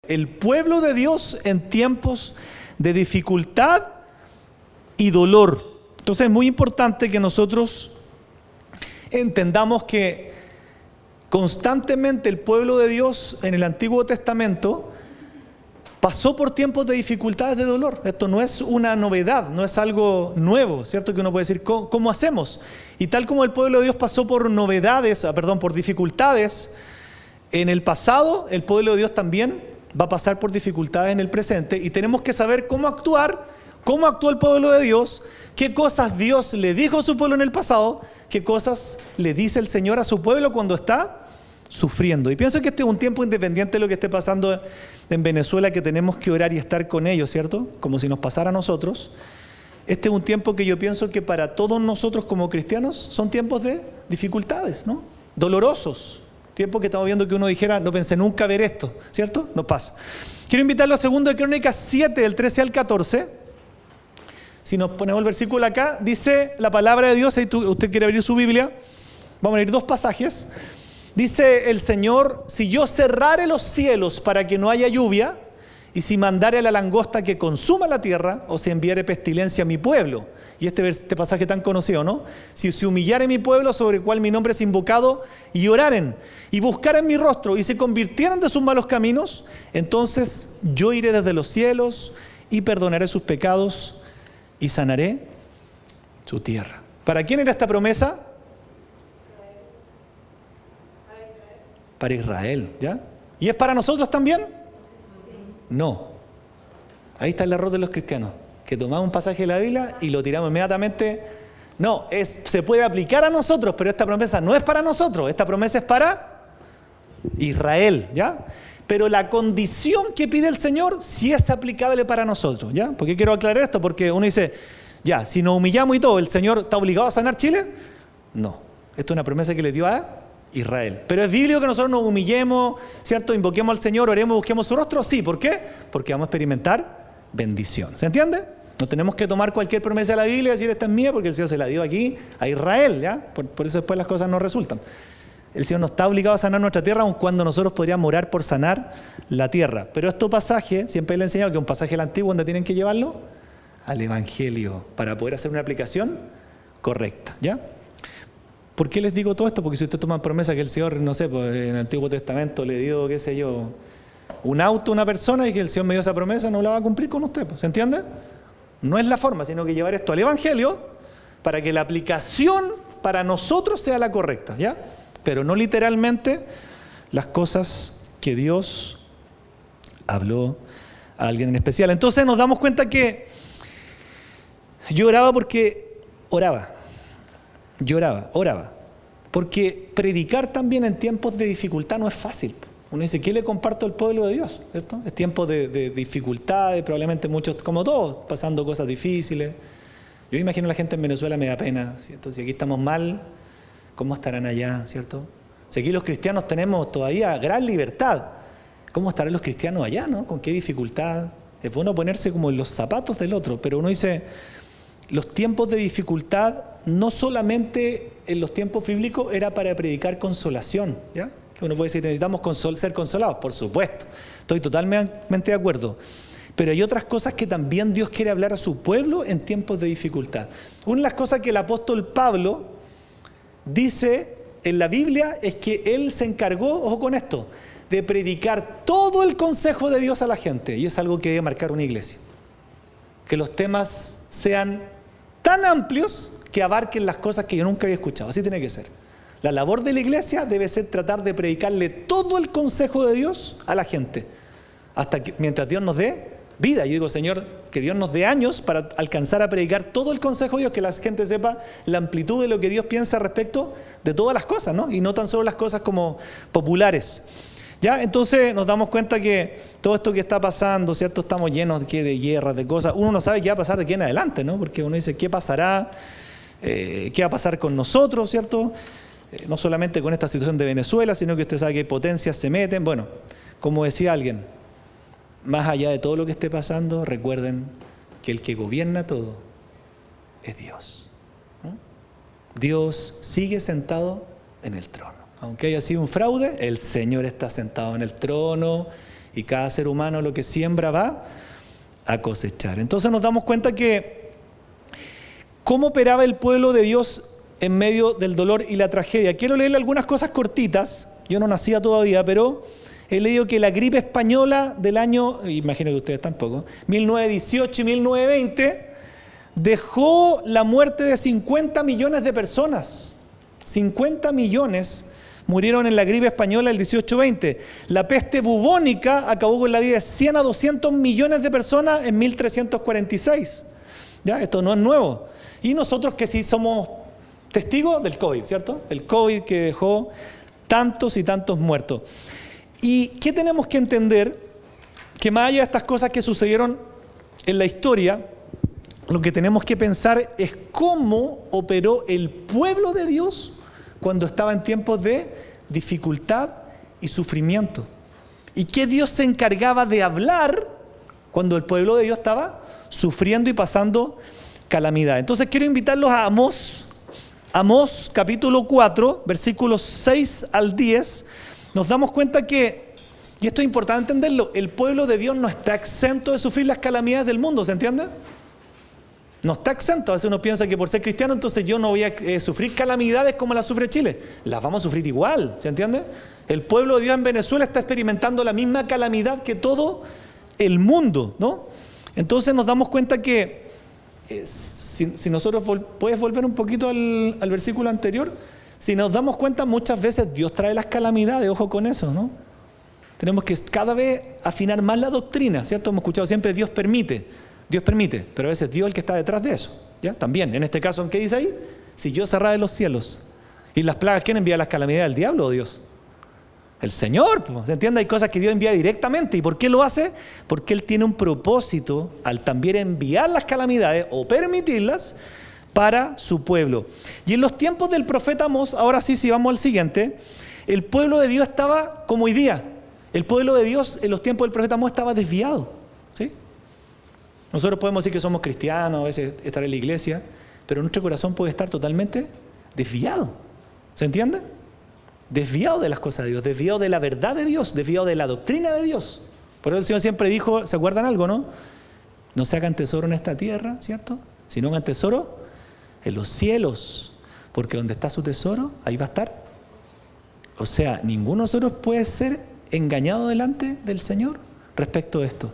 el pueblo de Dios en tiempos de dificultad y dolor. Entonces es muy importante que nosotros entendamos que constantemente el pueblo de Dios en el Antiguo Testamento pasó por tiempos de dificultades, de dolor. Esto no es una novedad, no es algo nuevo, ¿cierto? Que uno puede decir, ¿cómo hacemos? Y tal como el pueblo de Dios pasó por por dificultades en el pasado, el pueblo de Dios también va a pasar por dificultades en el presente y tenemos que saber cómo actuar, cómo actuó el pueblo de Dios, qué cosas Dios le dijo a su pueblo en el pasado, qué cosas le dice el Señor a su pueblo cuando está sufriendo. Y pienso que este es un tiempo independiente de lo que esté pasando en Venezuela, que tenemos que orar y estar con ellos, ¿cierto? Como si nos pasara a nosotros. Este es un tiempo que yo pienso que para todos nosotros como cristianos son tiempos de dificultades, ¿no? Dolorosos. Tiempos que estamos viendo que uno dijera, no pensé nunca ver esto, ¿cierto? No pasa. Quiero invitarlo a 2 de Crónicas 7, del 13 al 14. Si nos ponemos el versículo acá, dice la palabra de Dios, si usted quiere abrir su Biblia, vamos a leer 2 pasajes. Dice el Señor, si yo cerrare los cielos para que no haya lluvia, y si mandare a la langosta que consuma la tierra, o si enviare pestilencia a mi pueblo. Y este pasaje tan conocido, ¿no? Si se humillare mi pueblo sobre el cual mi nombre es invocado, y oraren, y buscaren mi rostro, y se convirtieran de sus malos caminos, entonces yo iré desde los cielos, y perdonaré sus pecados, y sanaré su tierra. ¿Para quién era esta promesa? Para Israel, ¿ya? ¿Y es para nosotros también? No. Ahí está el error de los cristianos, que tomamos un pasaje de la Biblia y lo tiramos inmediatamente. No, se puede aplicar a nosotros, pero esta promesa no es para nosotros, esta promesa es para Israel, ¿ya? Pero la condición que pide el Señor sí es aplicable para nosotros, ¿ya? ¿Por qué quiero aclarar esto? Porque uno dice, ya, si nos humillamos y todo, ¿el Señor está obligado a sanar Chile? No. Esto es una promesa que le dio a Israel. Pero es bíblico que nosotros nos humillemos, ¿cierto? Invoquemos al Señor, oremos, busquemos su rostro. Sí, ¿por qué? Porque vamos a experimentar bendición. ¿Se entiende? No tenemos que tomar cualquier promesa de la Biblia y decir esta es mía porque el Señor se la dio aquí a Israel, ¿ya? Por eso después las cosas no resultan. El Señor no está obligado a sanar nuestra tierra, aun cuando nosotros podríamos orar por sanar la tierra. Pero este pasaje, siempre le he enseñado que es un pasaje del Antiguo, donde tienen que llevarlo al Evangelio para poder hacer una aplicación correcta, ¿ya? ¿Por qué les digo todo esto? Porque si ustedes toman promesa que el Señor, no sé, pues en el Antiguo Testamento le dio, qué sé yo, un auto a una persona y que el Señor me dio esa promesa, no la va a cumplir con usted, ¿se entiende? No es la forma, sino que llevar esto al Evangelio para que la aplicación para nosotros sea la correcta, ¿ya? Pero no literalmente las cosas que Dios habló a alguien en especial. Entonces nos damos cuenta que yo oraba porque oraba. Oraba. Porque predicar también en tiempos de dificultad no es fácil. Uno dice, ¿qué le comparto al pueblo de Dios? ¿Cierto? Es tiempo de dificultades, probablemente muchos, como todos, pasando cosas difíciles. Yo imagino a la gente en Venezuela, me da pena, ¿cierto? Si aquí estamos mal, ¿cómo estarán allá? ¿Cierto? Si aquí los cristianos tenemos todavía gran libertad, ¿cómo estarán los cristianos allá? ¿No? ¿Con qué dificultad? Es bueno ponerse como en los zapatos del otro, pero uno dice, los tiempos de dificultad, no solamente en los tiempos bíblicos, era para predicar consolación, ¿ya? Uno puede decir, necesitamos ser consolados, por supuesto, estoy totalmente de acuerdo. Pero hay otras cosas que también Dios quiere hablar a su pueblo en tiempos de dificultad. Una de las cosas que el apóstol Pablo dice en la Biblia es que él se encargó, ojo con esto, de predicar todo el consejo de Dios a la gente. Y es algo que debe marcar una iglesia. Que los temas sean tan amplios que abarquen las cosas que yo nunca había escuchado. Así tiene que ser. La labor de la iglesia debe ser tratar de predicarle todo el consejo de Dios a la gente. Hasta que, mientras Dios nos dé vida. Yo digo, Señor, que Dios nos dé años para alcanzar a predicar todo el consejo de Dios, que la gente sepa la amplitud de lo que Dios piensa respecto de todas las cosas, ¿no? Y no tan solo las cosas como populares. ¿Ya? Entonces nos damos cuenta que todo esto que está pasando, ¿cierto? Estamos llenos de guerras, de cosas. Uno no sabe qué va a pasar de aquí en adelante, ¿no? Porque uno dice, ¿qué pasará? ¿Qué va a pasar con nosotros, ¿cierto? No solamente con esta situación de Venezuela, sino que usted sabe que potencias se meten. Bueno, como decía alguien, más allá de todo lo que esté pasando, recuerden que el que gobierna todo es Dios, ¿no? Dios sigue sentado en el trono. Aunque haya sido un fraude, el Señor está sentado en el trono Y cada ser humano lo que siembra va a cosechar. Entonces nos damos cuenta que cómo operaba el pueblo de Dios en medio del dolor y la tragedia. Quiero leerle algunas cosas cortitas. Yo no nacía todavía, pero he leído que la gripe española del año, imagino que ustedes tampoco, 1918 y 1920, dejó la muerte de 50 millones de personas. 50 millones murieron en la gripe española el 18-20. La peste bubónica acabó con la vida de 100 a 200 millones de personas en 1346. ¿Ya? Esto no es nuevo. Y nosotros que sí somos testigos del COVID, ¿cierto? El COVID que dejó tantos y tantos muertos. ¿Y qué tenemos que entender? Que más allá de estas cosas que sucedieron en la historia, lo que tenemos que pensar es cómo operó el pueblo de Dios cuando estaba en tiempos de dificultad y sufrimiento. Y qué Dios se encargaba de hablar cuando el pueblo de Dios estaba sufriendo y pasando calamidad. Entonces quiero invitarlos a Amós capítulo 4, versículos 6 al 10. Nos damos cuenta que, y esto es importante entenderlo, el pueblo de Dios no está exento de sufrir las calamidades del mundo, ¿se entiende? No está exento. A veces uno piensa que por ser cristiano entonces yo no voy a sufrir calamidades como las sufre Chile. Las vamos a sufrir igual, ¿se entiende? El pueblo de Dios en Venezuela está experimentando la misma calamidad que todo el mundo, ¿no? Entonces nos damos cuenta que si nosotros, ¿puedes volver un poquito al versículo anterior? Si nos damos cuenta, muchas veces Dios trae las calamidades, ojo con eso, ¿no? Tenemos que cada vez afinar más la doctrina, ¿cierto? Hemos escuchado siempre Dios permite, pero a veces Dios es el que está detrás de eso, ¿ya? También, en este caso, ¿qué dice ahí? Si yo cerrara los cielos y las plagas, ¿quién envía las calamidades? ¿El diablo o Dios? El Señor, ¿se entiende? Hay cosas que Dios envía directamente. ¿Y por qué lo hace? Porque Él tiene un propósito al también enviar las calamidades o permitirlas para su pueblo. Y en los tiempos del profeta Amós, ahora sí, si vamos al siguiente, el pueblo de Dios estaba como hoy día. El pueblo de Dios en los tiempos del profeta Amós estaba desviado, ¿sí? Nosotros podemos decir que somos cristianos, a veces estar en la iglesia, pero nuestro corazón puede estar totalmente desviado. ¿Se entiende? Desviado de las cosas de Dios, desviado de la verdad de Dios, desviado de la doctrina de Dios. Por eso el Señor siempre dijo, ¿se acuerdan algo, no? No se hagan tesoro en esta tierra, ¿cierto? Sino hagan tesoro en los cielos, porque donde está su tesoro, ahí va a estar. O sea, ninguno de nosotros puede ser engañado delante del Señor respecto de esto.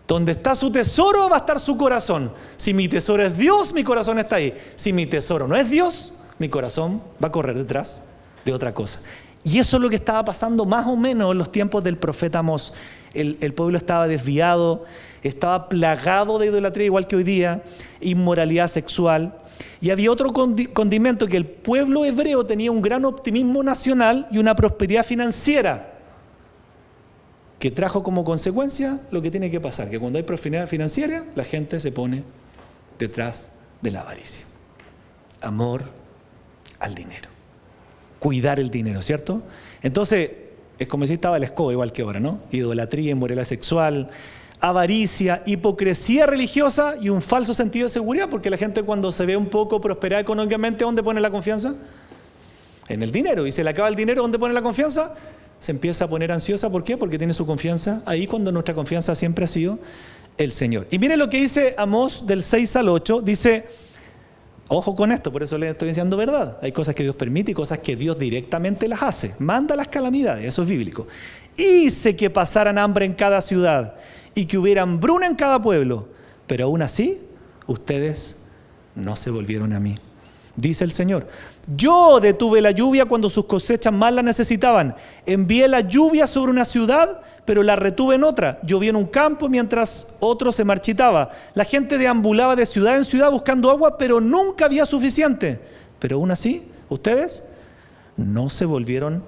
Donde está su tesoro, va a estar su corazón. Si mi tesoro es Dios, mi corazón está ahí. Si mi tesoro no es Dios, mi corazón va a correr detrás de otra cosa. Y eso es lo que estaba pasando más o menos en los tiempos del profeta Amós. El pueblo estaba desviado, estaba plagado de idolatría igual que hoy día, inmoralidad sexual. Y había otro condimento, que el pueblo hebreo tenía un gran optimismo nacional y una prosperidad financiera, que trajo como consecuencia lo que tiene que pasar, que cuando hay prosperidad financiera, la gente se pone detrás de la avaricia. Amor al dinero. Cuidar el dinero, ¿cierto? Entonces, es como si estaba la escoba igual que ahora, ¿no? Idolatría, inmoralidad sexual, avaricia, hipocresía religiosa y un falso sentido de seguridad, porque la gente cuando se ve un poco prosperada económicamente, ¿dónde pone la confianza? En el dinero. Y se le acaba el dinero, ¿dónde pone la confianza? Se empieza a poner ansiosa. ¿Por qué? Porque tiene su confianza ahí, cuando nuestra confianza siempre ha sido el Señor. Y miren lo que dice Amós del 6 al 8, dice... Ojo con esto, por eso les estoy diciendo verdad. Hay cosas que Dios permite y cosas que Dios directamente las hace. Manda las calamidades, eso es bíblico. Hice que pasaran hambre en cada ciudad y que hubiera hambruna en cada pueblo, pero aún así ustedes no se volvieron a mí. Dice el Señor, yo detuve la lluvia cuando sus cosechas más la necesitaban. Envié la lluvia sobre una ciudad, pero la retuve en otra. Llovió en un campo mientras otro se marchitaba. La gente deambulaba de ciudad en ciudad buscando agua, pero nunca había suficiente. Pero aún así, ustedes no se volvieron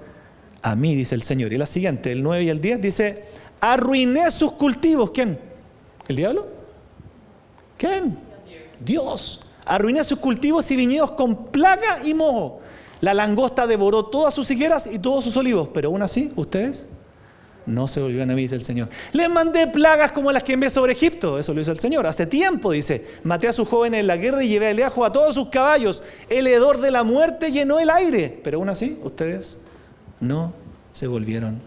a mí, dice el Señor. Y la siguiente, el 9 y el 10, dice, arruiné sus cultivos. ¿Quién? ¿El diablo? ¿Quién? Dios. Arruiné sus cultivos y viñedos con plaga y moho. La langosta devoró todas sus higueras y todos sus olivos. Pero aún así, ustedes no se volvieron a mí, dice el Señor. Les mandé plagas como las que envié sobre Egipto. Eso lo hizo el Señor. Hace tiempo, dice, maté a sus jóvenes en la guerra y llevé lejos a todos sus caballos. El hedor de la muerte llenó el aire. Pero aún así, ustedes no se volvieron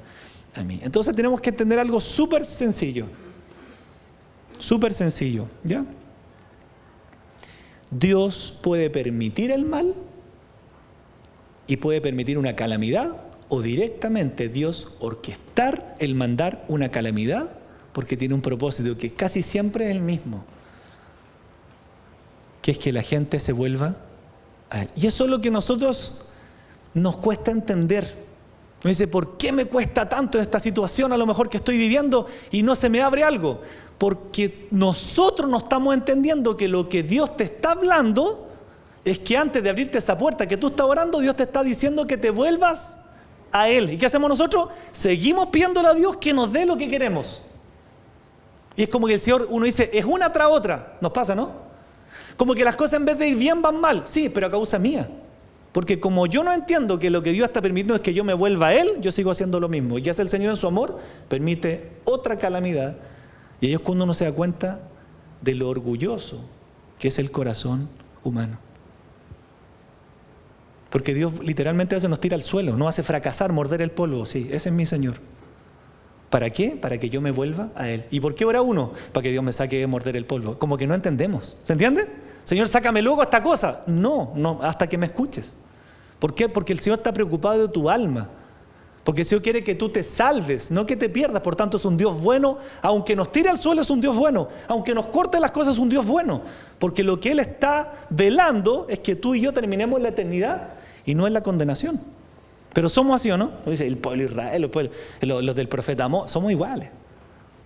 a mí. Entonces tenemos que entender algo súper sencillo. Súper sencillo, ¿ya? Dios puede permitir el mal y puede permitir una calamidad, o directamente Dios orquestar el mandar una calamidad porque tiene un propósito que casi siempre es el mismo, que es que la gente se vuelva a Él. Y eso es lo que a nosotros nos cuesta entender. Me dice, ¿por qué me cuesta tanto en esta situación a lo mejor que estoy viviendo y no se me abre algo? Porque nosotros no estamos entendiendo que lo que Dios te está hablando es que antes de abrirte esa puerta que tú estás orando, Dios te está diciendo que te vuelvas a Él. ¿Y qué hacemos nosotros? Seguimos pidiéndole a Dios que nos dé lo que queremos. Y es como que el Señor, uno dice, es una tras otra. Nos pasa, ¿no? Como que las cosas en vez de ir bien van mal. Sí, pero a causa mía. Porque como yo no entiendo que lo que Dios está permitiendo es que yo me vuelva a Él, yo sigo haciendo lo mismo. Y hace el Señor en su amor, permite otra calamidad. Y ahí es cuando uno se da cuenta de lo orgulloso que es el corazón humano. Porque Dios literalmente a veces nos tira al suelo, nos hace fracasar, morder el polvo. Sí, ese es mi Señor. ¿Para qué? Para que yo me vuelva a Él. ¿Y por qué ora uno? Para que Dios me saque de morder el polvo. Como que no entendemos. ¿Se entiende? Señor, sácame luego esta cosa. No, hasta que me escuches. ¿Por qué? Porque el Señor está preocupado de tu alma. Porque el Señor quiere que tú te salves, no que te pierdas. Por tanto, es un Dios bueno. Aunque nos tire al suelo, es un Dios bueno. Aunque nos corte las cosas, es un Dios bueno. Porque lo que Él está velando es que tú y yo terminemos en la eternidad y no en la condenación. Pero somos así, ¿o no? Dice el pueblo de Israel, los del profeta Amós, somos iguales.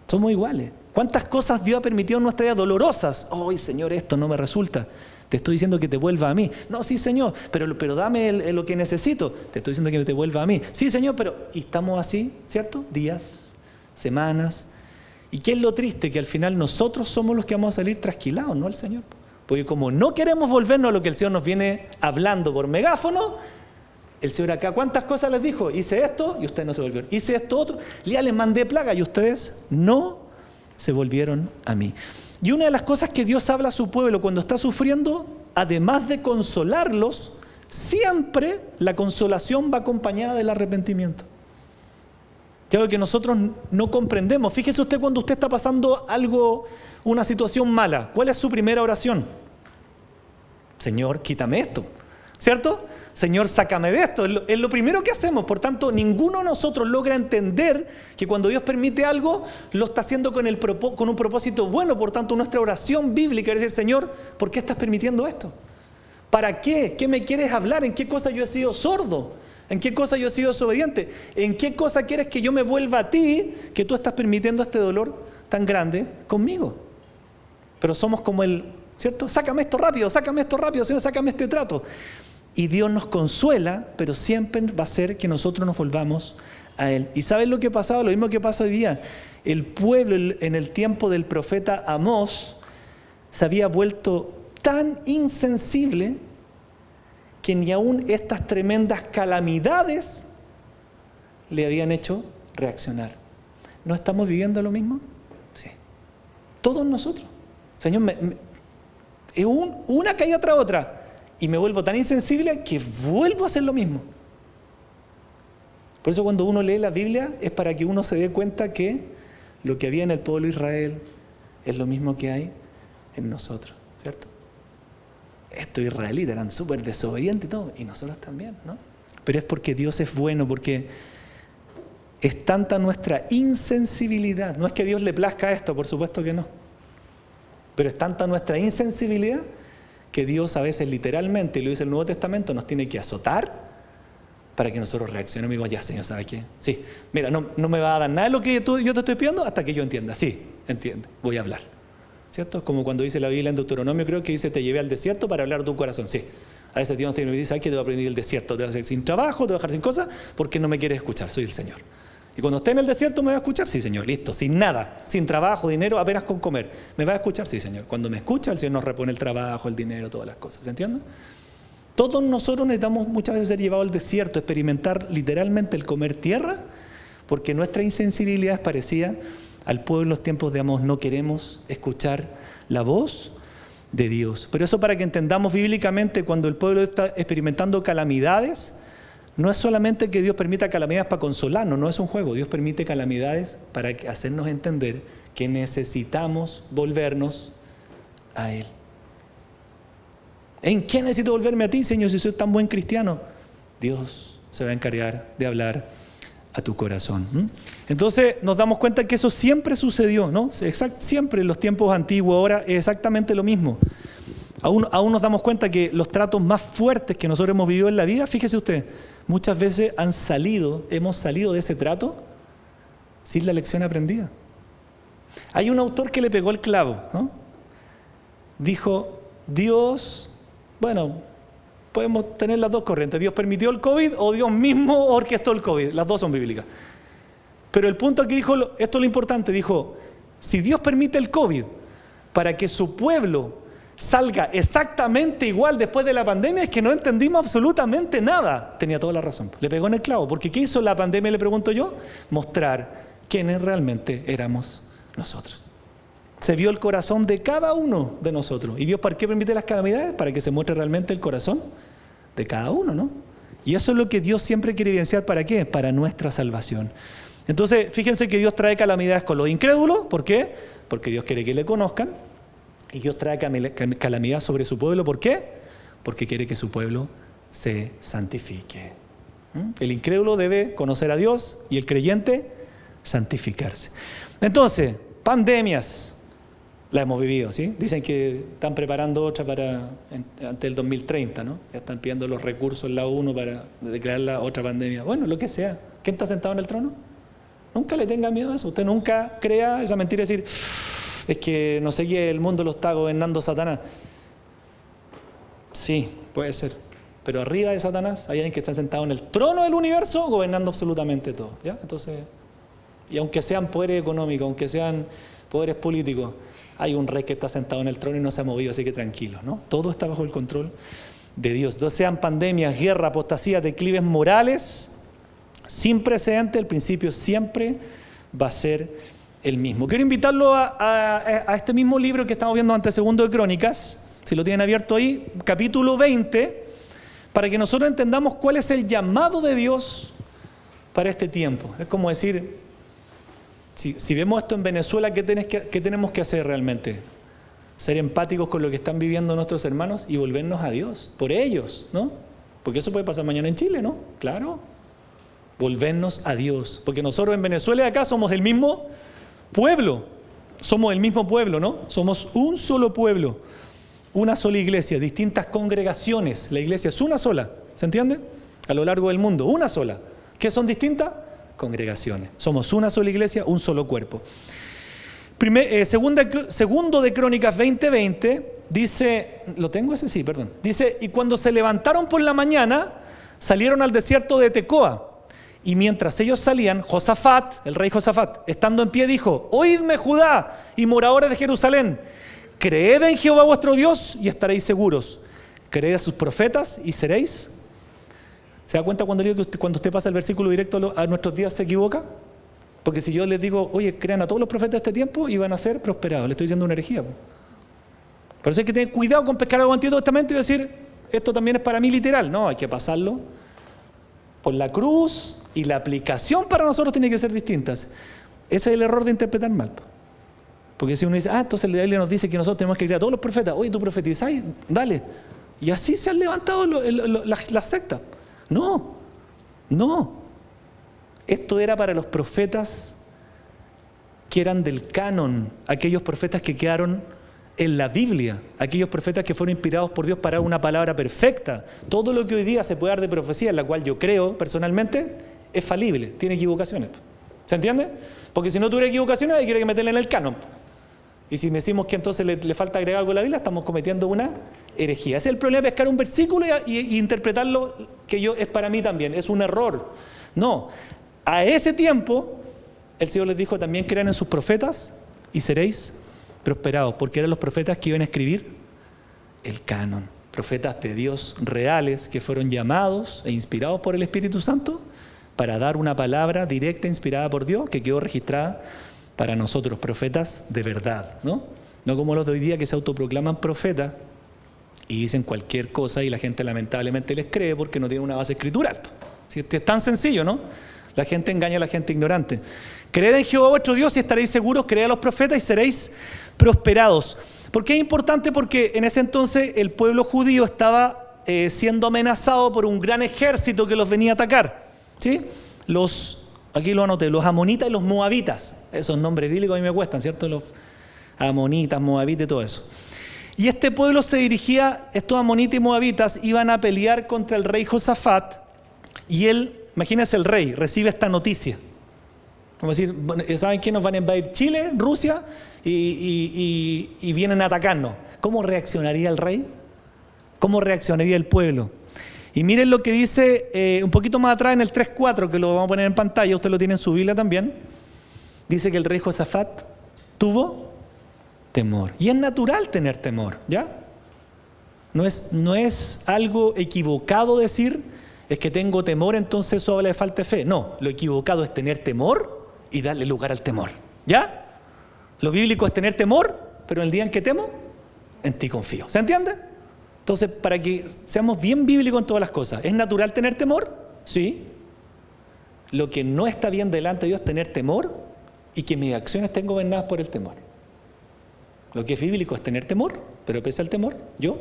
Somos iguales. ¿Cuántas cosas Dios ha permitido en nuestra vida dolorosas? ¡Ay, Señor, esto no me resulta! Te estoy diciendo que te vuelva a mí. No, sí, Señor, pero dame lo que necesito. Te estoy diciendo que te vuelva a mí. Sí, Señor, pero... Y estamos así, ¿cierto? Días, semanas. ¿Y qué es lo triste? Que al final nosotros somos los que vamos a salir trasquilados, no el Señor. Porque como no queremos volvernos a lo que el Señor nos viene hablando por megáfono, el Señor acá, ¿cuántas cosas les dijo? Hice esto y ustedes no se volvieron. Hice esto otro, ya les mandé plaga y ustedes no se volvieron a mí. Y una de las cosas que Dios habla a su pueblo cuando está sufriendo, además de consolarlos, siempre la consolación va acompañada del arrepentimiento. Que es algo que nosotros no comprendemos. Fíjese usted cuando usted está pasando algo, una situación mala, ¿cuál es su primera oración? Señor, quítame esto, ¿cierto? Señor, sácame de esto. Es lo primero que hacemos. Por tanto, ninguno de nosotros logra entender que cuando Dios permite algo, lo está haciendo con un propósito bueno. Por tanto, nuestra oración bíblica es decir, Señor, ¿por qué estás permitiendo esto? ¿Para qué? ¿Qué me quieres hablar? ¿En qué cosa yo he sido sordo? ¿En qué cosa yo he sido desobediente? ¿En qué cosa quieres que yo me vuelva a ti, que tú estás permitiendo este dolor tan grande conmigo? Pero somos como ¿cierto? Sácame esto rápido, Señor, sácame este trato. Y Dios nos consuela, pero siempre va a ser que nosotros nos volvamos a Él. ¿Y sabes lo que pasaba? Lo mismo que pasa hoy día. El pueblo en el tiempo del profeta Amós se había vuelto tan insensible que ni aún estas tremendas calamidades le habían hecho reaccionar. ¿No estamos viviendo lo mismo? Sí. Todos nosotros. Señor, una caída tras otra. Y me vuelvo tan insensible que vuelvo a hacer lo mismo. Por eso cuando uno lee la Biblia es para que uno se dé cuenta que lo que había en el pueblo de Israel es lo mismo que hay en nosotros, ¿cierto? Estos israelitas eran súper desobedientes y todo, y nosotros también, ¿no? Pero es porque Dios es bueno, porque es tanta nuestra insensibilidad. No es que a Dios le plazca esto, por supuesto que no. Pero es tanta nuestra insensibilidad que Dios a veces literalmente, y lo dice el Nuevo Testamento, nos tiene que azotar para que nosotros reaccionemos y digamos, ya Señor, ¿sabes qué? Sí, mira, no me va a dar nada de lo que yo te estoy pidiendo hasta que yo entienda. Sí, entiende, voy a hablar. ¿Cierto? Como cuando dice la Biblia en Deuteronomio, creo que dice, te llevé al desierto para hablar de tu corazón. Sí, a veces Dios nos dice, ¿sabes qué? Te voy a prender el desierto, te voy a hacer sin trabajo, te voy a dejar sin cosas, porque no me quieres escuchar, soy el Señor. Y cuando esté en el desierto, ¿me va a escuchar? Sí, Señor, listo, sin nada, sin trabajo, dinero, apenas con comer. ¿Me va a escuchar? Sí, Señor. Cuando me escucha, el Señor nos repone el trabajo, el dinero, todas las cosas. ¿Se entiende? Todos nosotros necesitamos muchas veces ser llevados al desierto, experimentar literalmente el comer tierra, porque nuestra insensibilidad es parecida al pueblo en los tiempos de Amós. No queremos escuchar la voz de Dios. Pero eso para que entendamos bíblicamente, cuando el pueblo está experimentando calamidades, No es solamente que Dios permita calamidades para consolarnos, no es un juego. Dios permite calamidades para hacernos entender que necesitamos volvernos a Él. ¿En qué necesito volverme a ti, Señor, si soy tan buen cristiano? Dios se va a encargar de hablar a tu corazón. Entonces nos damos cuenta que eso siempre sucedió, ¿no? Siempre en los tiempos antiguos, ahora es exactamente lo mismo. Aún nos damos cuenta que los tratos más fuertes que nosotros hemos vivido en la vida, fíjese usted, muchas veces hemos salido de ese trato sin la lección aprendida. Hay un autor que le pegó el clavo, ¿no? Dijo, Dios, bueno, podemos tener las dos corrientes. Dios permitió el COVID o Dios mismo orquestó el COVID. Las dos son bíblicas. Pero el punto que dijo, esto es lo importante, dijo, si Dios permite el COVID para que su pueblo salga exactamente igual después de la pandemia, es que no entendimos absolutamente nada. Tenía toda la razón. Le pegó en el clavo. Porque ¿qué hizo la pandemia, le pregunto yo? Mostrar quiénes realmente éramos nosotros. Se vio el corazón de cada uno de nosotros. ¿Y Dios para qué permite las calamidades? Para que se muestre realmente el corazón de cada uno, ¿no? Y eso es lo que Dios siempre quiere evidenciar. ¿Para qué? Para nuestra salvación. Entonces, fíjense que Dios trae calamidades con los incrédulos. ¿Por qué? Porque Dios quiere que le conozcan. Y Dios trae calamidad sobre su pueblo. ¿Por qué? Porque quiere que su pueblo se santifique. El incrédulo debe conocer a Dios y el creyente santificarse. Entonces, pandemias. La hemos vivido, ¿sí? Dicen que están preparando otra ante el 2030, ¿no? Ya están pidiendo los recursos en la ONU para declarar la otra pandemia. Bueno, lo que sea. ¿Quién está sentado en el trono? Nunca le tenga miedo a eso. Usted nunca crea esa mentira de decir, es que no sé qué, el mundo lo está gobernando Satanás. Sí, puede ser. Pero arriba de Satanás hay alguien que está sentado en el trono del universo gobernando absolutamente todo, ¿ya? Entonces, y aunque sean poderes económicos, aunque sean poderes políticos, hay un rey que está sentado en el trono y no se ha movido, así que tranquilos, ¿no? Todo está bajo el control de Dios. Entonces, sean pandemias, guerra, apostasía, declives morales, sin precedente, el principio siempre va a ser el mismo. Quiero invitarlo a este mismo libro que estamos viendo ante Segundo de Crónicas, si lo tienen abierto ahí, capítulo 20, para que nosotros entendamos cuál es el llamado de Dios para este tiempo. Es como decir, si vemos esto en Venezuela, ¿qué tenemos que hacer realmente? Ser empáticos con lo que están viviendo nuestros hermanos y volvernos a Dios, por ellos, ¿no? Porque eso puede pasar mañana en Chile, ¿no? Claro. Volvernos a Dios. Porque nosotros en Venezuela y acá somos el mismo pueblo. Somos el mismo pueblo, ¿no? Somos un solo pueblo. Una sola iglesia, distintas congregaciones. La iglesia es una sola, ¿se entiende? A lo largo del mundo, una sola. ¿Qué son distintas? Congregaciones. Somos una sola iglesia, un solo cuerpo. Segundo de Crónicas 20:20 dice, ¿lo tengo ese? Sí, perdón. Dice, y cuando se levantaron por la mañana, salieron al desierto de Tecoa. Y mientras ellos salían, Josafat, el rey Josafat, estando en pie, dijo, oídme Judá y moradores de Jerusalén, creed en Jehová vuestro Dios y estaréis seguros. Creed a sus profetas y seréis. ¿Se da cuenta cuando digo que cuando usted pasa el versículo directo a nuestros días se equivoca? Porque si yo les digo, oye, crean a todos los profetas de este tiempo y van a ser prosperados, le estoy diciendo una herejía. Por eso hay que tener cuidado con pescar algo Antiguo Testamento y decir, esto también es para mí literal. No, hay que pasarlo por la cruz y la aplicación para nosotros tiene que ser distinta. Ese es el error de interpretar mal. Porque si uno dice, entonces la Biblia nos dice que nosotros tenemos que creer a todos los profetas. Oye, tú profetizás, dale. Y así se han levantado las sectas. No. Esto era para los profetas que eran del canon, aquellos profetas que quedaron en la Biblia, aquellos profetas que fueron inspirados por Dios para dar una palabra perfecta. Todo lo que hoy día se puede dar de profecía, en la cual yo creo personalmente, es falible, tiene equivocaciones. ¿Se entiende? Porque si no tuviera equivocaciones, hay que meterle en el canon. Y si decimos que entonces le falta agregar algo a la Biblia, estamos cometiendo una herejía. Ese es el problema de pescar un versículo y interpretarlo que es para mí también. Es un error. No. A ese tiempo, el Señor les dijo también crean en sus profetas y seréis prosperados. Porque eran los profetas que iban a escribir el canon. Profetas de Dios reales que fueron llamados e inspirados por el Espíritu Santo para dar una palabra directa, inspirada por Dios, que quedó registrada para nosotros, profetas de verdad, ¿no? No como los de hoy día que se autoproclaman profetas y dicen cualquier cosa y la gente lamentablemente les cree porque no tiene una base escritural. Si es tan sencillo, ¿no? La gente engaña a la gente ignorante. Creed en Jehová vuestro Dios y estaréis seguros, creed a los profetas y seréis prosperados. ¿Por qué es importante? Porque en ese entonces el pueblo judío estaba siendo amenazado por un gran ejército que los venía a atacar. ¿Sí? Aquí lo anoté, los amonitas y los moabitas. Esos nombres bíblicos a mí me cuestan, ¿cierto? Los amonitas, moabitas y todo eso. Y este pueblo se dirigía, estos amonitas y moabitas iban a pelear contra el rey Josafat, y él, imagínense, el rey recibe esta noticia. Como decir, ¿saben qué? Nos van a invadir Chile, Rusia, y vienen a atacarnos. ¿Cómo reaccionaría el rey? ¿Cómo reaccionaría el pueblo? Y miren lo que dice un poquito más atrás en el 3.4, que lo vamos a poner en pantalla, usted lo tiene en su Biblia también. Dice que el rey Josafat tuvo temor. Y es natural tener temor, ¿ya? No es algo equivocado decir, es que tengo temor, entonces eso habla de falta de fe. No, lo equivocado es tener temor y darle lugar al temor, ¿ya? Lo bíblico es tener temor, pero en el día en que temo, en ti confío. ¿Se entiende? Entonces, para que seamos bien bíblicos en todas las cosas, ¿es natural tener temor? Sí. Lo que no está bien delante de Dios es tener temor y que mis acciones estén gobernadas por el temor. Lo que es bíblico es tener temor, pero pese al temor, yo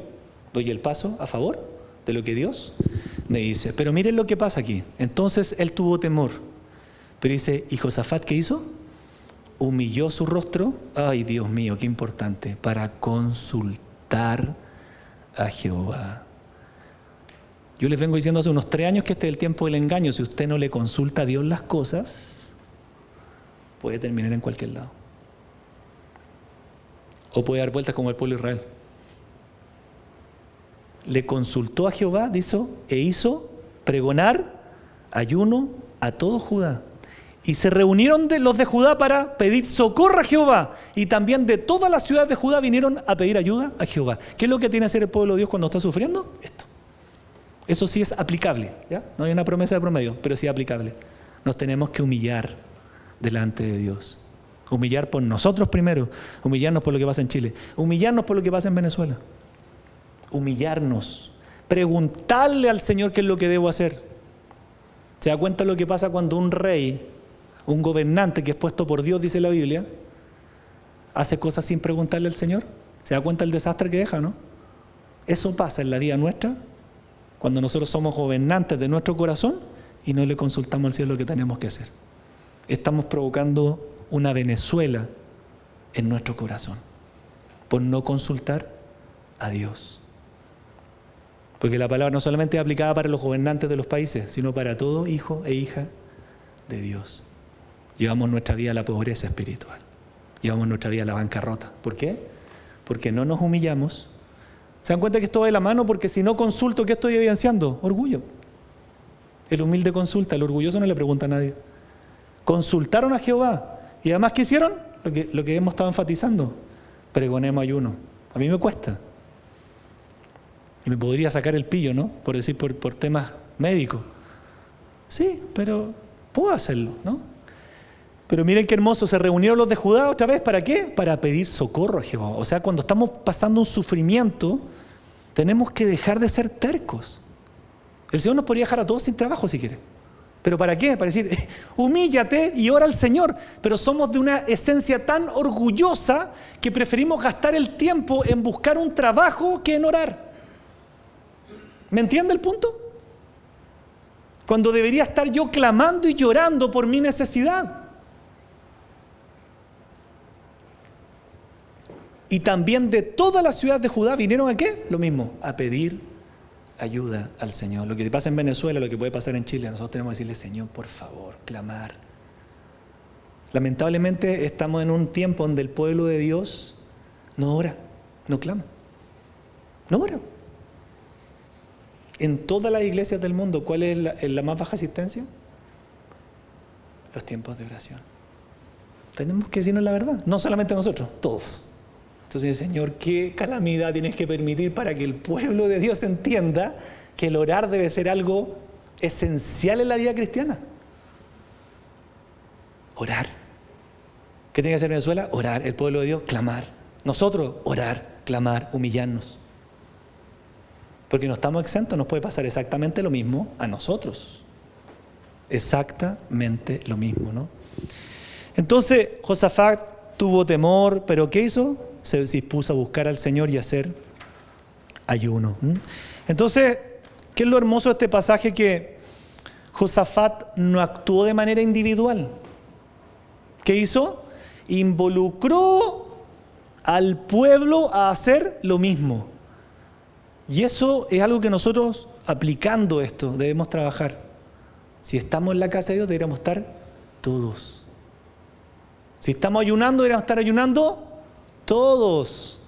doy el paso a favor de lo que Dios me dice. Pero miren lo que pasa aquí. Entonces él tuvo temor. Pero dice, ¿y Josafat qué hizo? Humilló su rostro, ay Dios mío, qué importante, para consultar a Jehová. Yo les vengo diciendo hace unos 3 años que este es el tiempo del engaño. Si usted no le consulta a Dios las cosas, puede terminar en cualquier lado. O puede dar vueltas como el pueblo de Israel. Le consultó a Jehová, dice, e hizo pregonar ayuno a todo Judá. Y se reunieron los de Judá para pedir socorro a Jehová. Y también de todas las ciudades de Judá vinieron a pedir ayuda a Jehová. ¿Qué es lo que tiene que hacer el pueblo de Dios cuando está sufriendo? Esto. Eso sí es aplicable, ¿ya? No hay una promesa de promedio, pero sí es aplicable. Nos tenemos que humillar delante de Dios. Humillar por nosotros primero. Humillarnos por lo que pasa en Chile. Humillarnos por lo que pasa en Venezuela. Humillarnos. Preguntarle al Señor qué es lo que debo hacer. ¿Se da cuenta lo que pasa cuando un rey, un gobernante que es puesto por Dios, dice la Biblia, hace cosas sin preguntarle al Señor? ¿Se da cuenta el desastre que deja, no? Eso pasa en la vida nuestra cuando nosotros somos gobernantes de nuestro corazón y no le consultamos al cielo lo que tenemos que hacer. Estamos provocando una Venezuela en nuestro corazón por no consultar a Dios. Porque la palabra no solamente es aplicada para los gobernantes de los países, sino para todo hijo e hija de Dios. Llevamos nuestra vida a la pobreza espiritual. Llevamos nuestra vida a la bancarrota. ¿Por qué? Porque no nos humillamos. ¿Se dan cuenta que esto va de la mano? Porque si no consulto, ¿qué estoy evidenciando? Orgullo. El humilde consulta, el orgulloso no le pregunta a nadie. Consultaron a Jehová. Y además, ¿qué hicieron? Lo que hemos estado enfatizando. Pregonemos ayuno. A mí me cuesta. Y me podría sacar el pillo, ¿no? Por decir, por temas médicos. Sí, pero puedo hacerlo, ¿no? Pero miren qué hermoso, se reunieron los de Judá otra vez, ¿para qué? Para pedir socorro a Jehová. O sea, cuando estamos pasando un sufrimiento, tenemos que dejar de ser tercos. El Señor nos podría dejar a todos sin trabajo si quiere. ¿Pero para qué? Para decir, humíllate y ora al Señor. Pero somos de una esencia tan orgullosa que preferimos gastar el tiempo en buscar un trabajo que en orar. ¿Me entiende el punto? Cuando debería estar yo clamando y llorando por mi necesidad. Y también de toda la ciudad de Judá vinieron ¿a qué? Lo mismo, a pedir ayuda al Señor. Lo que pasa en Venezuela, lo que puede pasar en Chile, nosotros tenemos que decirle, Señor, por favor, clamar. Lamentablemente estamos en un tiempo donde el pueblo de Dios no ora, no clama, no ora. En todas las iglesias del mundo, ¿cuál es la más baja asistencia? Los tiempos de oración. Tenemos que decirnos la verdad, no solamente nosotros, todos. Entonces, Señor, ¿qué calamidad tienes que permitir para que el pueblo de Dios entienda que el orar debe ser algo esencial en la vida cristiana? Orar. ¿Qué tiene que hacer Venezuela? Orar. El pueblo de Dios, clamar. Nosotros, orar, clamar, humillarnos. Porque no estamos exentos, nos puede pasar exactamente lo mismo a nosotros. Exactamente lo mismo, ¿no? Entonces, Josafat tuvo temor, pero ¿qué hizo? Se dispuso a buscar al Señor y a hacer ayuno. Entonces, ¿qué es lo hermoso de este pasaje? Que Josafat no actuó de manera individual. ¿Qué hizo? Involucró al pueblo a hacer lo mismo. Y eso es algo que nosotros, aplicando esto, debemos trabajar. Si estamos en la casa de Dios, deberíamos estar todos. Si estamos ayunando, deberíamos estar ayunando todos.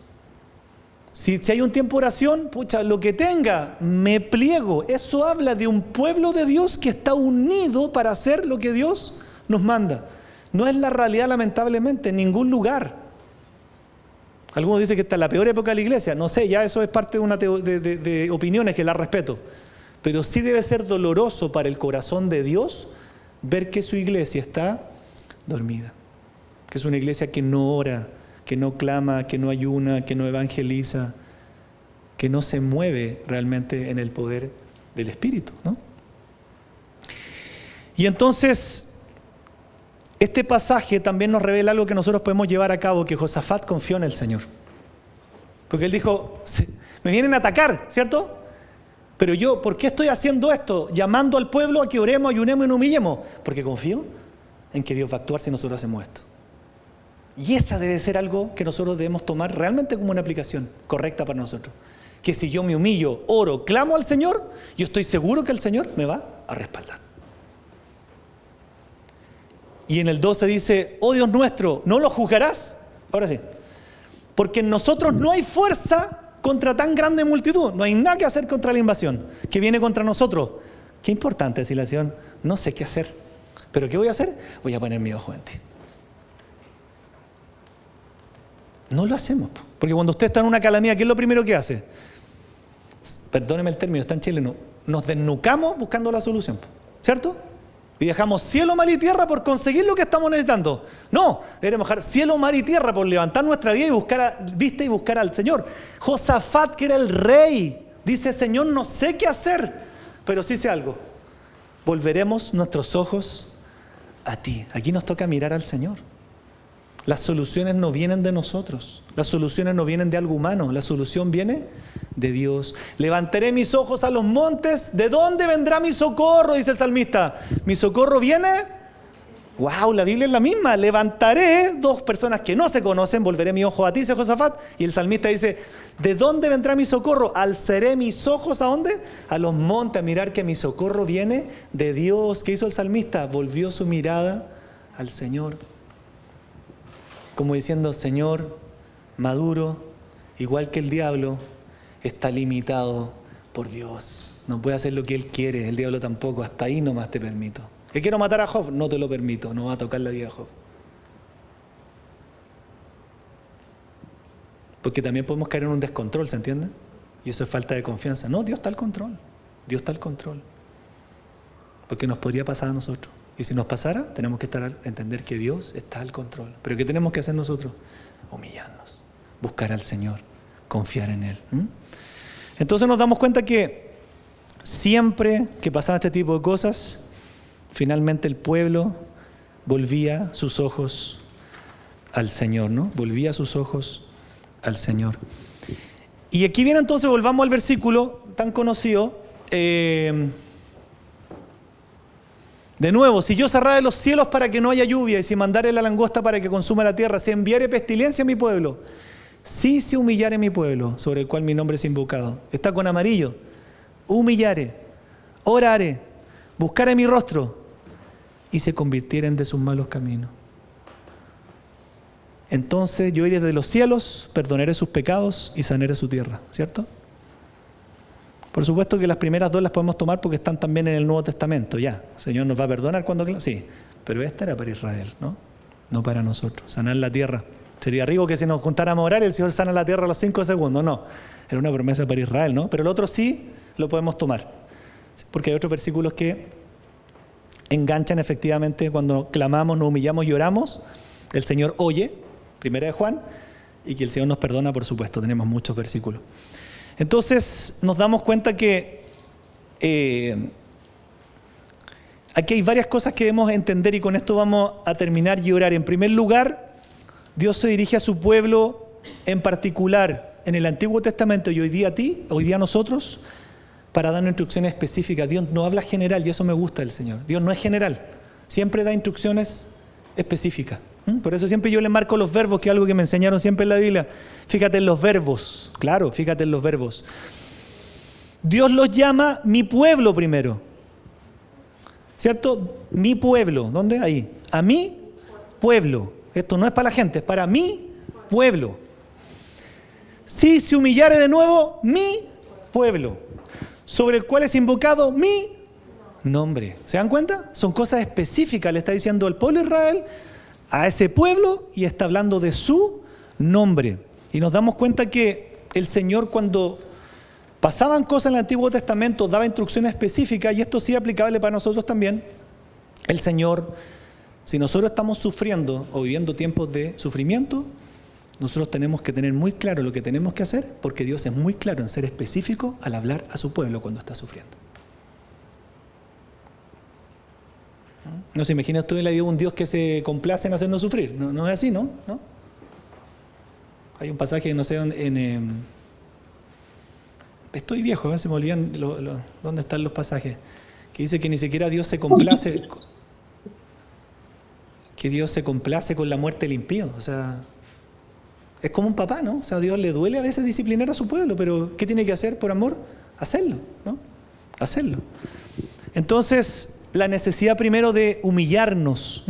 Si hay un tiempo de oración, pucha, lo que tenga, me pliego. Eso habla de un pueblo de Dios que está unido para hacer lo que Dios nos manda. No es la realidad, lamentablemente, en ningún lugar. Algunos dicen que está en la peor época de la iglesia. No sé, ya eso es parte de una de opiniones que la respeto. Pero sí debe ser doloroso para el corazón de Dios ver que su iglesia está dormida. Que es una iglesia que no ora, que no clama, que no ayuna, que no evangeliza, que no se mueve realmente en el poder del Espíritu, ¿no? Y entonces, este pasaje también nos revela algo que nosotros podemos llevar a cabo, que Josafat confió en el Señor. Porque él dijo, me vienen a atacar, ¿cierto? Pero yo, ¿por qué estoy haciendo esto? Llamando al pueblo a que oremos, ayunemos y nos humillemos. Porque confío en que Dios va a actuar si nosotros hacemos esto. Y esa debe ser algo que nosotros debemos tomar realmente como una aplicación correcta para nosotros. Que si yo me humillo, oro, clamo al Señor, yo estoy seguro que el Señor me va a respaldar. Y en el 12 dice, oh Dios nuestro, ¿no lo juzgarás? Ahora sí. Porque en nosotros no hay fuerza contra tan grande multitud. No hay nada que hacer contra la invasión que viene contra nosotros. Qué importante decir la acción. No sé qué hacer. ¿Pero qué voy a hacer? Voy a poner mi ojo en ti. No lo hacemos. Porque cuando usted está en una calamidad, ¿qué es lo primero que hace? Perdóneme el término, está en chileno. Nos desnucamos buscando la solución. ¿Cierto? Y dejamos cielo, mar y tierra por conseguir lo que estamos necesitando. No, debemos dejar cielo, mar y tierra por levantar nuestra vida y buscar al Señor. Josafat, que era el rey, dice, Señor, no sé qué hacer, pero sí sé algo. Volveremos nuestros ojos a ti. Aquí nos toca mirar al Señor. Las soluciones no vienen de nosotros. Las soluciones no vienen de algo humano. La solución viene de Dios. Levantaré mis ojos a los montes. ¿De dónde vendrá mi socorro? Dice el salmista. Mi socorro viene. ¡Wow! La Biblia es la misma. Levantaré, dos personas que no se conocen. Volveré mi ojo a ti, dice Josafat. Y el salmista dice, ¿de dónde vendrá mi socorro? Alzaré mis ojos, ¿a dónde? A los montes, a mirar que mi socorro viene de Dios. ¿Qué hizo el salmista? Volvió su mirada al Señor. Como diciendo, Señor, Maduro, igual que el diablo, está limitado por Dios. No puede hacer lo que él quiere, el diablo tampoco. Hasta ahí nomás te permito. ¿Que quiero matar a Job? No te lo permito, no va a tocar la vida de Job. Porque también podemos caer en un descontrol, ¿se entiende? Y eso es falta de confianza. No, Dios está al control. Dios está al control. Porque nos podría pasar a nosotros. Y si nos pasara, tenemos que entender que Dios está al control. Pero ¿qué tenemos que hacer nosotros? Humillarnos, buscar al Señor, confiar en Él. Entonces nos damos cuenta que siempre que pasaba este tipo de cosas, finalmente el pueblo volvía sus ojos al Señor, ¿no? Volvía sus ojos al Señor. Y aquí viene entonces, volvamos al versículo tan conocido. De nuevo, si yo cerrare los cielos para que no haya lluvia, y si mandare la langosta para que consuma la tierra, si enviare pestilencia a mi pueblo, si se humillare mi pueblo, sobre el cual mi nombre es invocado. Está con amarillo. Humillare, orare, buscare mi rostro, y se convirtieren de sus malos caminos. Entonces yo iré de los cielos, perdonaré sus pecados y sanaré su tierra. ¿Cierto? Por supuesto que las primeras dos las podemos tomar porque están también en el Nuevo Testamento, ya. El Señor nos va a perdonar cuando... Sí, pero esta era para Israel, ¿no? No para nosotros. Sanar la tierra. Sería rico que si nos juntáramos a orar y el Señor sana la tierra a los 5 segundos. No, era una promesa para Israel, ¿no? Pero el otro sí lo podemos tomar. Porque hay otros versículos que enganchan efectivamente cuando clamamos, nos humillamos y oramos. El Señor oye, primera de Juan, y que el Señor nos perdona, por supuesto. Tenemos muchos versículos. Entonces nos damos cuenta que aquí hay varias cosas que debemos entender y con esto vamos a terminar y orar. En primer lugar, Dios se dirige a su pueblo en particular en el Antiguo Testamento y hoy día a ti, hoy día a nosotros, para darnos instrucciones específicas. Dios no habla general y eso me gusta del Señor. Dios no es general, siempre da instrucciones específicas. Por eso siempre yo le marco los verbos, que es algo que me enseñaron siempre en la Biblia. Fíjate en los verbos, claro, fíjate en los verbos. Dios los llama mi pueblo primero, ¿cierto? Mi pueblo, ¿dónde? Ahí, a mi pueblo. Esto no es para la gente, es para mi pueblo. Si se humillare de nuevo, mi pueblo, sobre el cual es invocado mi nombre. ¿Se dan cuenta? Son cosas específicas, le está diciendo el pueblo de Israel a ese pueblo y está hablando de su nombre. Y nos damos cuenta que el Señor, cuando pasaban cosas en el Antiguo Testamento, daba instrucciones específicas, y esto sí es aplicable para nosotros también. El Señor, si nosotros estamos sufriendo o viviendo tiempos de sufrimiento, nosotros tenemos que tener muy claro lo que tenemos que hacer, porque Dios es muy claro en ser específico al hablar a su pueblo cuando está sufriendo. No se imagina usted la idea de un Dios que se complace en hacernos sufrir. No, no es así, ¿no? ¿No? Hay un pasaje, no sé, estoy viejo, se me olvidan dónde están los pasajes, que dice que ni siquiera Dios se complace, que Dios se complace con la muerte del impío. O sea, es como un papá, ¿no? O sea, a Dios le duele a veces disciplinar a su pueblo, pero ¿qué tiene que hacer por amor? Hacerlo, ¿no? Hacerlo. Entonces, la necesidad primero de humillarnos.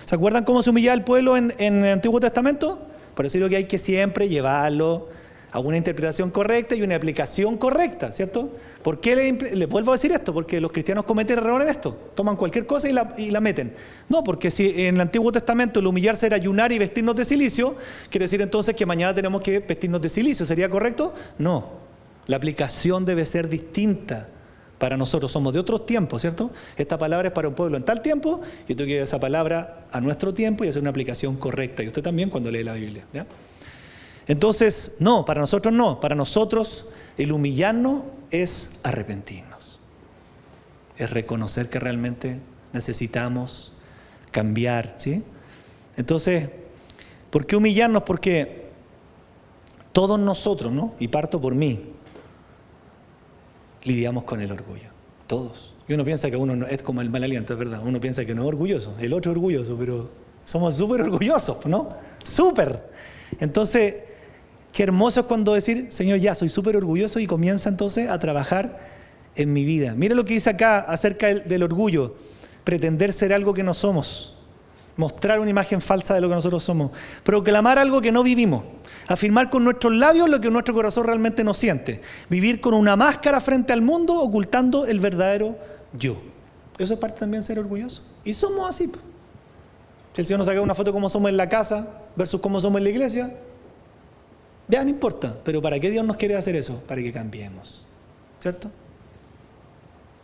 ¿Se acuerdan cómo se humillaba el pueblo en el Antiguo Testamento? Por eso digo que hay que siempre llevarlo a una interpretación correcta y una aplicación correcta, ¿cierto? ¿Por qué le vuelvo a decir esto? Porque los cristianos cometen error en esto. Toman cualquier cosa y la meten. No, porque si en el Antiguo Testamento el humillarse era ayunar y vestirnos de cilicio, quiere decir entonces que mañana tenemos que vestirnos de cilicio. ¿Sería correcto? No. La aplicación debe ser distinta. Para nosotros somos de otros tiempos, ¿cierto? Esta palabra es para un pueblo en tal tiempo, yo tengo que llevar esa palabra a nuestro tiempo y hacer una aplicación correcta. Y usted también cuando lee la Biblia, ¿ya? Entonces, no, para nosotros no. Para nosotros el humillarnos es arrepentirnos. Es reconocer que realmente necesitamos cambiar, ¿sí? Entonces, ¿por qué humillarnos? Porque todos nosotros, ¿no? Y parto por mí, lidiamos con el orgullo, todos. Y uno piensa que uno no, es como el mal aliento, es verdad. Uno piensa que no es orgulloso, el otro es orgulloso, pero somos súper orgullosos, ¿no? ¡Súper! Entonces, qué hermoso es cuando decir, Señor, ya soy súper orgulloso, y comienza entonces a trabajar en mi vida. Mira lo que dice acá acerca del orgullo: pretender ser algo que no somos, mostrar una imagen falsa de lo que nosotros somos, proclamar algo que no vivimos, afirmar con nuestros labios lo que nuestro corazón realmente no siente, vivir con una máscara frente al mundo ocultando el verdadero yo. Eso es parte también de ser orgulloso. Y somos así. Si el Señor nos saca una foto de cómo somos en la casa versus cómo somos en la iglesia, ya no importa. Pero ¿para qué Dios nos quiere hacer eso? Para que cambiemos, ¿cierto?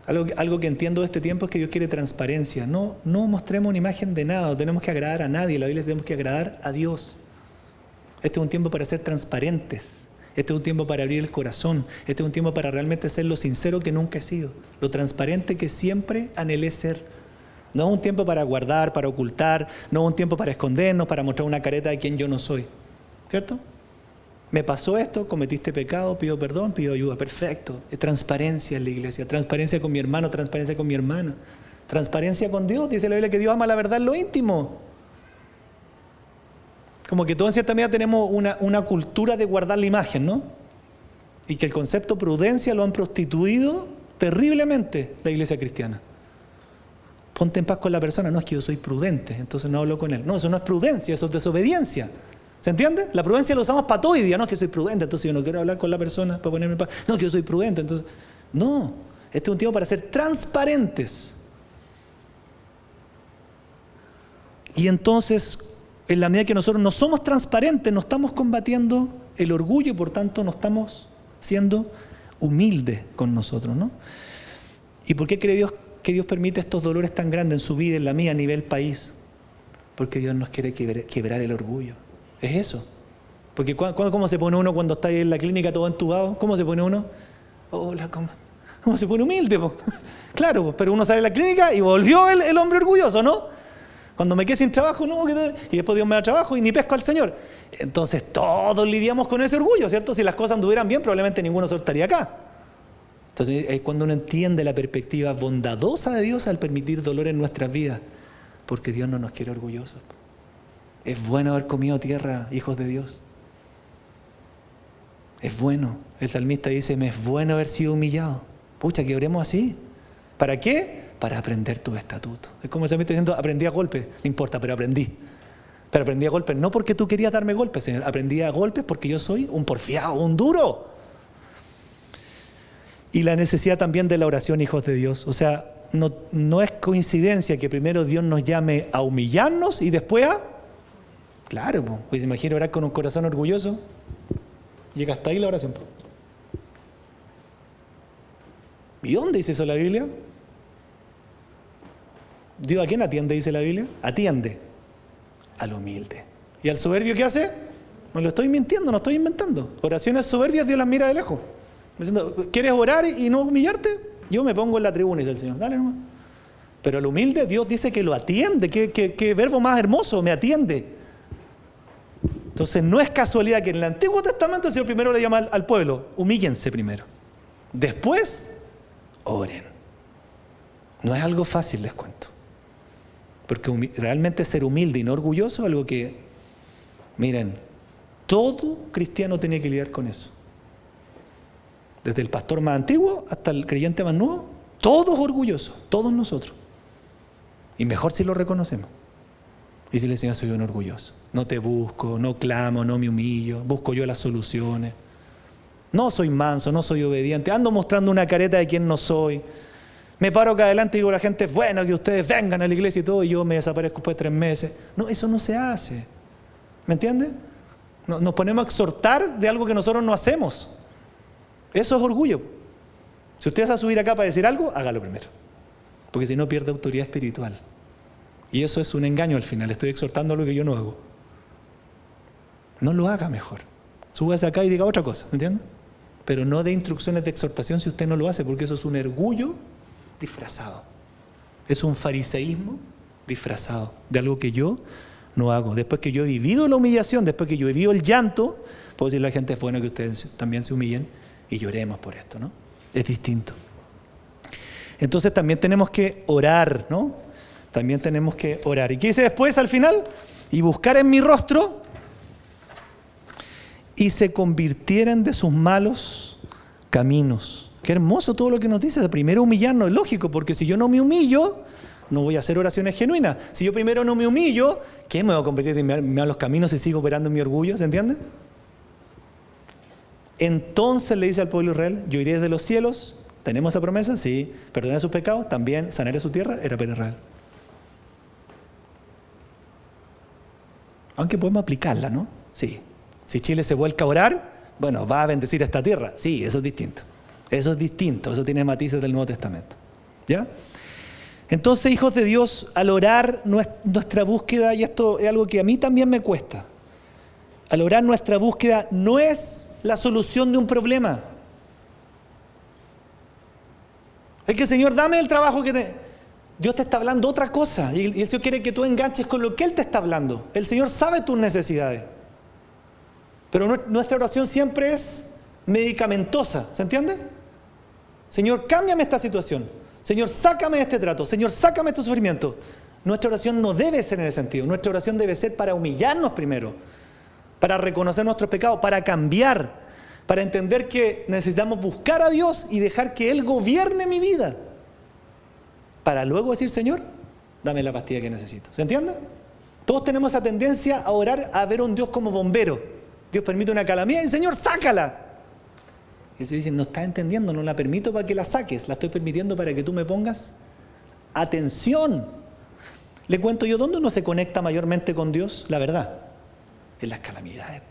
Algo que entiendo de este tiempo es que Dios quiere transparencia. No mostremos una imagen de nada, no tenemos que agradar a nadie. La Biblia dice que tenemos que agradar a Dios. Este es un tiempo para ser transparentes. Este es un tiempo para abrir el corazón. Este es un tiempo para realmente ser lo sincero que nunca he sido, lo transparente que siempre anhelé ser. No es un tiempo para guardar, para ocultar, no es un tiempo para escondernos, para mostrar una careta de quien yo no soy, ¿cierto? Me pasó esto, cometiste pecado, pido perdón, pido ayuda. Perfecto. Es transparencia en la iglesia. Transparencia con mi hermano, transparencia con mi hermana. Transparencia con Dios. Dice la Biblia que Dios ama la verdad en lo íntimo. Como que todos en cierta medida tenemos una cultura de guardar la imagen, ¿no? Y que el concepto prudencia lo han prostituido terriblemente la iglesia cristiana. Ponte en paz con la persona. No, es que yo soy prudente, entonces no hablo con él. No, eso no es prudencia, eso es desobediencia. ¿Se entiende? La prudencia la usamos para todo hoy día. No, es que soy prudente, entonces yo no quiero hablar con la persona para ponerme en paz. No, es que yo soy prudente, entonces... No, este es un tiempo para ser transparentes. Y entonces, en la medida que nosotros no somos transparentes, no estamos combatiendo el orgullo y por tanto no estamos siendo humildes con nosotros, ¿no? ¿Y por qué cree Dios que Dios permite estos dolores tan grandes en su vida, en la mía, a nivel país? Porque Dios nos quiere quebrar el orgullo. Es eso. Porque ¿cómo se pone uno cuando está ahí en la clínica todo entubado? ¿Cómo se pone uno? Hola, ¿cómo? Uno se pone humilde, po. Claro, pero uno sale de la clínica y volvió el hombre orgulloso, ¿no? Cuando me quedé sin trabajo, no, y después Dios me da trabajo y ni pesco al Señor. Entonces todos lidiamos con ese orgullo, ¿cierto? Si las cosas anduvieran bien, probablemente ninguno estaría acá. Entonces es cuando uno entiende la perspectiva bondadosa de Dios al permitir dolor en nuestras vidas, porque Dios no nos quiere orgullosos. Es bueno haber comido tierra, hijos de Dios. Es bueno. El salmista dice, me es bueno haber sido humillado. Pucha, que oremos así. ¿Para qué? Para aprender tus estatutos. Es como el salmista diciendo, aprendí a golpes. No importa, pero aprendí. Pero aprendí a golpes no porque tú querías darme golpes, Señor. Aprendí a golpes porque yo soy un porfiado, un duro. Y la necesidad también de la oración, hijos de Dios. O sea, no es coincidencia que primero Dios nos llame a humillarnos y después a... Claro, pues imagina orar con un corazón orgulloso. Llega hasta ahí la oración. ¿Y dónde dice eso la Biblia? Dios, ¿a quién atiende, dice la Biblia? Atiende al humilde. ¿Y al soberbio qué hace? No lo estoy mintiendo, no estoy inventando. Oraciones soberbias Dios las mira de lejos. Diciendo, ¿quieres orar y no humillarte? Yo me pongo en la tribuna, dice el Señor. Dale nomás. Pero al humilde Dios dice que lo atiende. ¿Qué verbo más hermoso? Me atiende. Entonces no es casualidad que en el Antiguo Testamento el Señor primero le llama al pueblo, humíllense primero. Después, oren. No es algo fácil, les cuento. Porque realmente ser humilde y no orgulloso es algo que, miren, todo cristiano tiene que lidiar con eso. Desde el pastor más antiguo hasta el creyente más nuevo, todos orgullosos, todos nosotros. Y mejor si lo reconocemos. Y si le decimos, soy un orgulloso. No te busco, no clamo, no me humillo, busco yo las soluciones. No soy manso, no soy obediente, ando mostrando una careta de quién no soy. Me paro acá adelante y digo a la gente, es bueno que ustedes vengan a la iglesia y todo, y yo me desaparezco después de 3 meses. No, eso no se hace. ¿Me entiendes? Nos ponemos a exhortar de algo que nosotros no hacemos. Eso es orgullo. Si usted va a subir acá para decir algo, hágalo primero. Porque si no pierde autoridad espiritual. Y eso es un engaño al final. Estoy exhortando algo que yo no hago. No lo haga mejor. Súbase acá y diga otra cosa, ¿me entiende? Pero no dé instrucciones de exhortación si usted no lo hace, porque eso es un orgullo disfrazado. Es un fariseísmo disfrazado de algo que yo no hago. Después que yo he vivido la humillación, después que yo he vivido el llanto, puedo decirle a la gente, es bueno que ustedes también se humillen y lloremos por esto, ¿no? Es distinto. Entonces también tenemos que orar, ¿no? También tenemos que orar. ¿Y qué dice después al final? Y buscar en mi rostro y se convirtieran de sus malos caminos. Qué hermoso todo lo que nos dice. Primero humillarnos, es lógico, porque si yo no me humillo, no voy a hacer oraciones genuinas. Si yo primero no me humillo, ¿qué me voy a convertir en malos caminos y sigo operando en mi orgullo? ¿Se entiende? Entonces le dice al pueblo de Israel, yo iré desde los cielos, ¿tenemos esa promesa? Sí, perdonaré sus pecados, también sanaré su tierra, era para Israel. Aunque podemos aplicarla, ¿no? Sí. Si Chile se vuelca a orar, bueno, va a bendecir esta tierra. Sí, eso es distinto. Eso es distinto, eso tiene matices del Nuevo Testamento. ¿Ya? Entonces, hijos de Dios, al orar nuestra búsqueda, y esto es algo que a mí también me cuesta, al orar nuestra búsqueda no es la solución de un problema. Es que, Señor, dame el trabajo que te... Dios te está hablando otra cosa, y el Señor quiere que tú enganches con lo que Él te está hablando. El Señor sabe tus necesidades. Pero nuestra oración siempre es medicamentosa, ¿se entiende? Señor, cámbiame esta situación. Señor, sácame de este trato. Señor, sácame de este sufrimiento. Nuestra oración no debe ser en ese sentido. Nuestra oración debe ser para humillarnos primero, para reconocer nuestros pecados, para cambiar, para entender que necesitamos buscar a Dios y dejar que Él gobierne mi vida, para luego decir, Señor, dame la pastilla que necesito. ¿Se entiende? Todos tenemos esa tendencia a orar, a ver a un Dios como bombero. Dios permite una calamidad y Señor, sácala. Y se dice, no estás entendiendo, no la permito para que la saques, la estoy permitiendo para que tú me pongas atención. Le cuento yo, ¿dónde uno se conecta mayormente con Dios? La verdad, en las calamidades.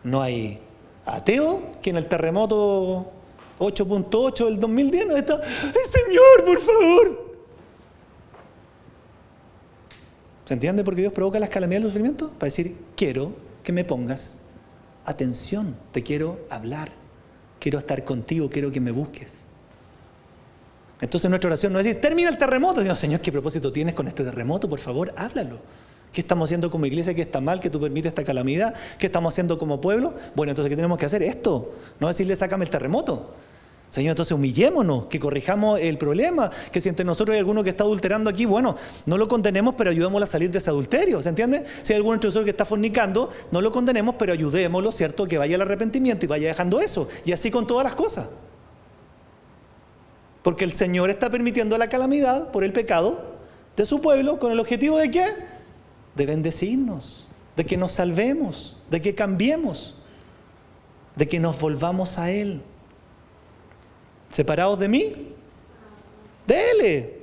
No hay ateo que en el terremoto 8.8 del 2010 no está, ¡ay, Señor, por favor! ¿Se entiende por qué Dios provoca las calamidades y los sufrimientos? Para decir, quiero que me pongas atención, te quiero hablar, quiero estar contigo, quiero que me busques. Entonces nuestra oración no es decir, termina el terremoto, sino, Señor, ¿qué propósito tienes con este terremoto? Por favor, háblalo. ¿Qué estamos haciendo como iglesia que está mal, que tú permites esta calamidad? ¿Qué estamos haciendo como pueblo? Bueno, entonces, ¿qué tenemos que hacer? Esto, no decirle, sácame el terremoto. Señor, entonces humillémonos, que corrijamos el problema, que si entre nosotros hay alguno que está adulterando aquí, bueno, no lo condenemos, pero ayudémoslo a salir de ese adulterio, ¿se entiende? Si hay alguno entre nosotros que está fornicando, no lo condenemos, pero ayudémoslo, ¿cierto? Que vaya al arrepentimiento y vaya dejando eso. Y así con todas las cosas. Porque el Señor está permitiendo la calamidad por el pecado de su pueblo, ¿con el objetivo de qué? De bendecirnos, de que nos salvemos, de que cambiemos, de que nos volvamos a Él. ¿Separados de mí? Dele.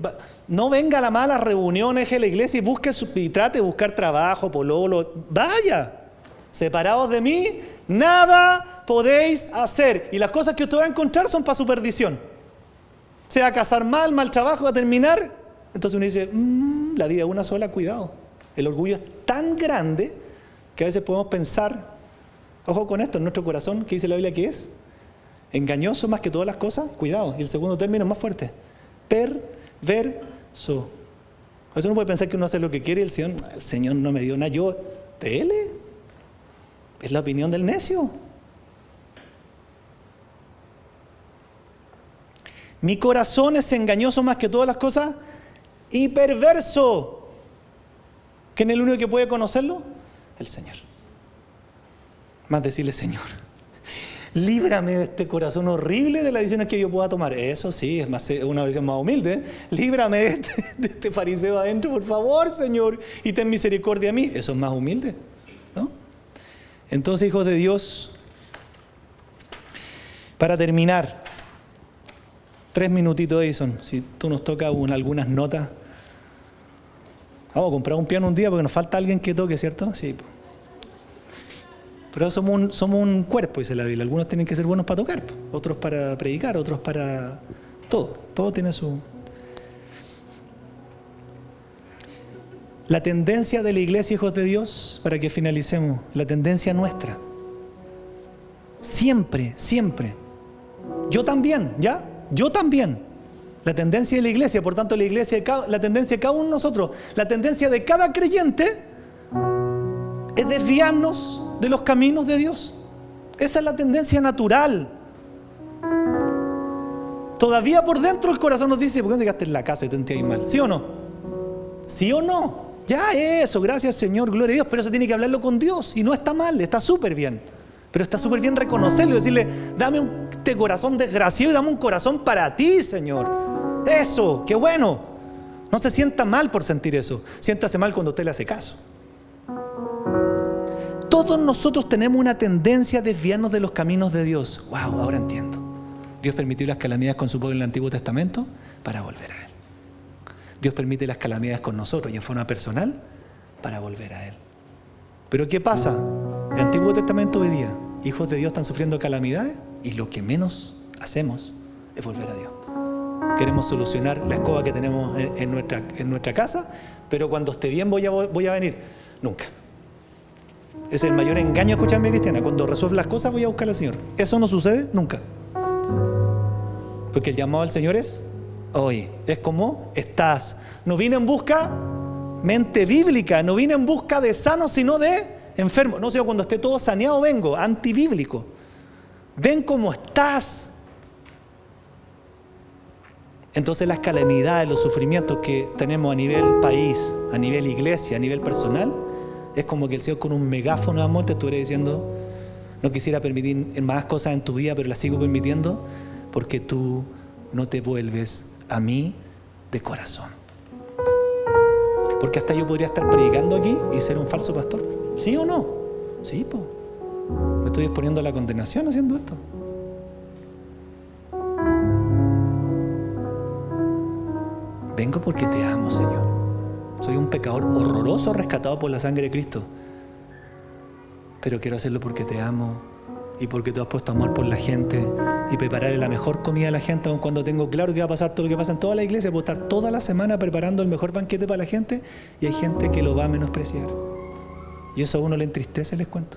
No venga a las malas reuniones de la iglesia y trate de buscar trabajo, pololo. Vaya. Separados de mí, nada podéis hacer. Y las cosas que usted va a encontrar son para su perdición. Se va a casar mal trabajo, va a terminar. Entonces uno dice, la vida es una sola, cuidado. El orgullo es tan grande que a veces podemos pensar, ojo con esto, en nuestro corazón, ¿qué dice la Biblia que es? Engañoso más que todas las cosas, cuidado. Y el segundo término es más fuerte. Perverso. A veces uno puede pensar que uno hace lo que quiere y el Señor no me dio nada. Yo, dele. Es la opinión del necio. Mi corazón es engañoso más que todas las cosas y perverso. ¿Quién es el único que puede conocerlo? El Señor. Más decirle, Señor, líbrame de este corazón horrible de las decisiones que yo pueda tomar. Eso sí, es una versión más humilde. Líbrame de este fariseo adentro, por favor, Señor, y ten misericordia a mí. Eso es más humilde, ¿no? Entonces, hijos de Dios, para terminar, 3 minutitos, Edison, si tú nos tocas algunas notas. Vamos a comprar un piano un día porque nos falta alguien que toque, ¿cierto? Sí. Pero somos un cuerpo, dice la Biblia. Algunos tienen que ser buenos para tocar, otros para predicar, otros para todo. Todo tiene su... La tendencia de la iglesia, hijos de Dios, para que finalicemos, la tendencia nuestra. Siempre, siempre. Yo también, ¿ya? Yo también. La tendencia de la iglesia, por tanto, la tendencia de cada uno de nosotros, la tendencia de cada creyente es desviarnos de los caminos de Dios. Esa es la tendencia natural. Todavía por dentro el corazón nos dice, ¿por qué no llegaste en la casa y te sentías mal? ¿Sí o no? ¿Sí o no? Ya eso, gracias Señor, gloria a Dios, pero eso tiene que hablarlo con Dios y no está mal, está súper bien. Pero está súper bien reconocerlo y decirle, dame este corazón desgraciado y dame un corazón para ti, Señor. Eso, qué bueno. No se sienta mal por sentir eso. Siéntase mal cuando usted le hace caso. Todos nosotros tenemos una tendencia a desviarnos de los caminos de Dios. Wow, ahora entiendo. Dios permitió las calamidades con su pueblo en el Antiguo Testamento para volver a Él. Dios permite las calamidades con nosotros y en forma personal para volver a Él. Pero ¿qué pasa? El Antiguo Testamento hoy día, hijos de Dios están sufriendo calamidades y lo que menos hacemos es volver a Dios. Queremos solucionar la escoba que tenemos en nuestra casa, pero cuando esté bien voy a venir. Nunca. Es el mayor engaño escucharme cristiana. Cuando resuelve las cosas voy a buscar al Señor. Eso no sucede nunca. Porque el llamado al Señor es hoy. Es como estás. No vine en busca mente bíblica. No vine en busca de sano, sino de enfermo. No sé, cuando esté todo saneado vengo. Antibíblico. Ven cómo estás. Entonces las calamidades, los sufrimientos que tenemos a nivel país, a nivel iglesia, a nivel personal, es como que el Señor con un megáfono de amor te estuviera diciendo, no quisiera permitir más cosas en tu vida, pero las sigo permitiendo porque tú no te vuelves a mí de corazón. Porque hasta yo podría estar predicando aquí y ser un falso pastor. ¿Sí o no? Sí, po. Me estoy exponiendo a la condenación haciendo esto. Vengo porque te amo, Señor. Soy un pecador horroroso rescatado por la sangre de Cristo. Pero quiero hacerlo porque te amo y porque tú has puesto amor por la gente y prepararle la mejor comida a la gente, aun cuando tengo claro que va a pasar todo lo que pasa en toda la iglesia. Puedo estar toda la semana preparando el mejor banquete para la gente y hay gente que lo va a menospreciar. Y eso a uno le entristece, les cuento.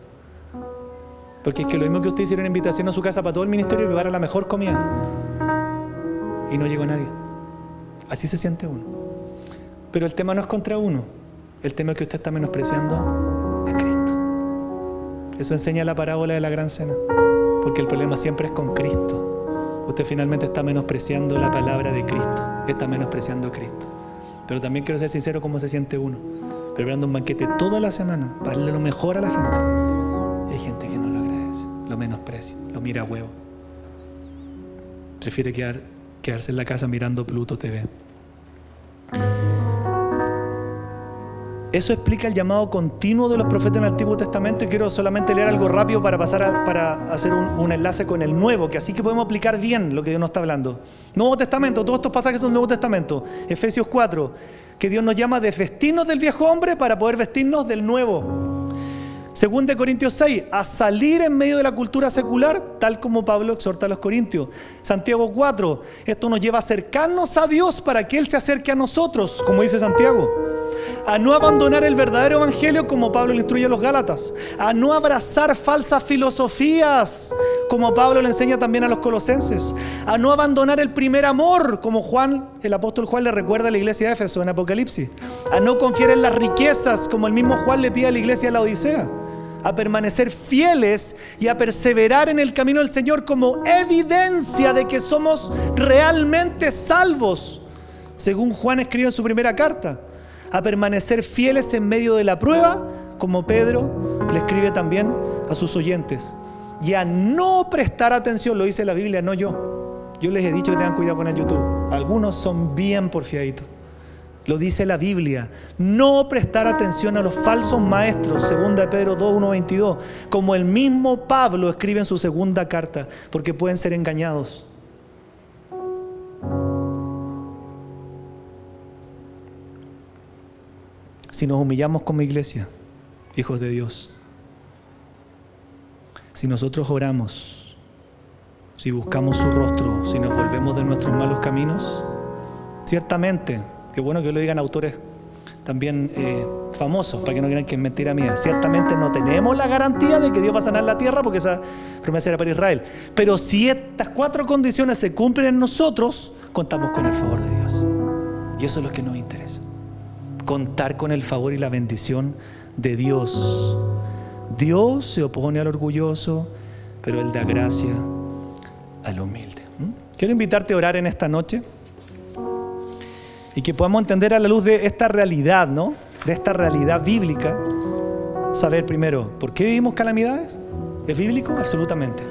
Porque es que lo mismo que usted hicieron una invitación a su casa para todo el ministerio y prepara la mejor comida. Y no llegó nadie. Así se siente uno. Pero el tema no es contra uno. El tema es que usted está menospreciando a Cristo. Eso enseña la parábola de la gran cena. Porque el problema siempre es con Cristo. Usted finalmente está menospreciando la palabra de Cristo. Está menospreciando a Cristo. Pero también quiero ser sincero cómo se siente uno. Preparando un banquete toda la semana para darle lo mejor a la gente. Y hay gente que no lo agradece, lo menosprecia, lo mira a huevo. Prefiere quedarse en la casa mirando Pluto TV. Eso explica el llamado continuo de los profetas en el Antiguo Testamento, y quiero solamente leer algo rápido para hacer un enlace con el Nuevo, que así que podemos aplicar bien lo que Dios nos está hablando. Nuevo Testamento, todos estos pasajes son del Nuevo Testamento. Efesios 4, que Dios nos llama de vestirnos del viejo hombre para poder vestirnos del nuevo. 2 Corintios 6, a salir en medio de la cultura secular, tal como Pablo exhorta a los corintios. Santiago 4, esto nos lleva a acercarnos a Dios para que Él se acerque a nosotros, como dice Santiago. A no abandonar el verdadero evangelio, como Pablo le instruye a los Gálatas. A no abrazar falsas filosofías, como Pablo le enseña también a los colosenses. A no abandonar el primer amor, como el apóstol Juan le recuerda a la iglesia de Éfeso en Apocalipsis. A no confiar en las riquezas, como el mismo Juan le pide a la iglesia de la Odisea. A permanecer fieles y a perseverar en el camino del Señor como evidencia de que somos realmente salvos, según Juan escribe en su primera carta. A permanecer fieles en medio de la prueba, como Pedro le escribe también a sus oyentes. Y a no prestar atención, lo dice la Biblia, no yo. Yo les he dicho que tengan cuidado con el YouTube. Algunos son bien porfiaditos. Lo dice la Biblia. No prestar atención a los falsos maestros, 2 Pedro 2, 1, 22, como el mismo Pablo escribe en su segunda carta, porque pueden ser engañados. Si nos humillamos como iglesia, hijos de Dios, si nosotros oramos, si buscamos su rostro, si nos volvemos de nuestros malos caminos, ciertamente, qué bueno que lo digan autores también famosos, para que no crean que es mentira mía, ciertamente no tenemos la garantía de que Dios va a sanar la tierra, porque esa promesa era para Israel. Pero si estas 4 condiciones se cumplen en nosotros, contamos con el favor de Dios. Y eso es lo que nos interesa. Contar con el favor y la bendición de Dios. Dios se opone al orgulloso, pero Él da gracia al humilde. Quiero invitarte a orar en esta noche y que podamos entender a la luz de esta realidad, ¿no? De esta realidad bíblica, saber primero, ¿por qué vivimos calamidades? ¿Es bíblico? Absolutamente.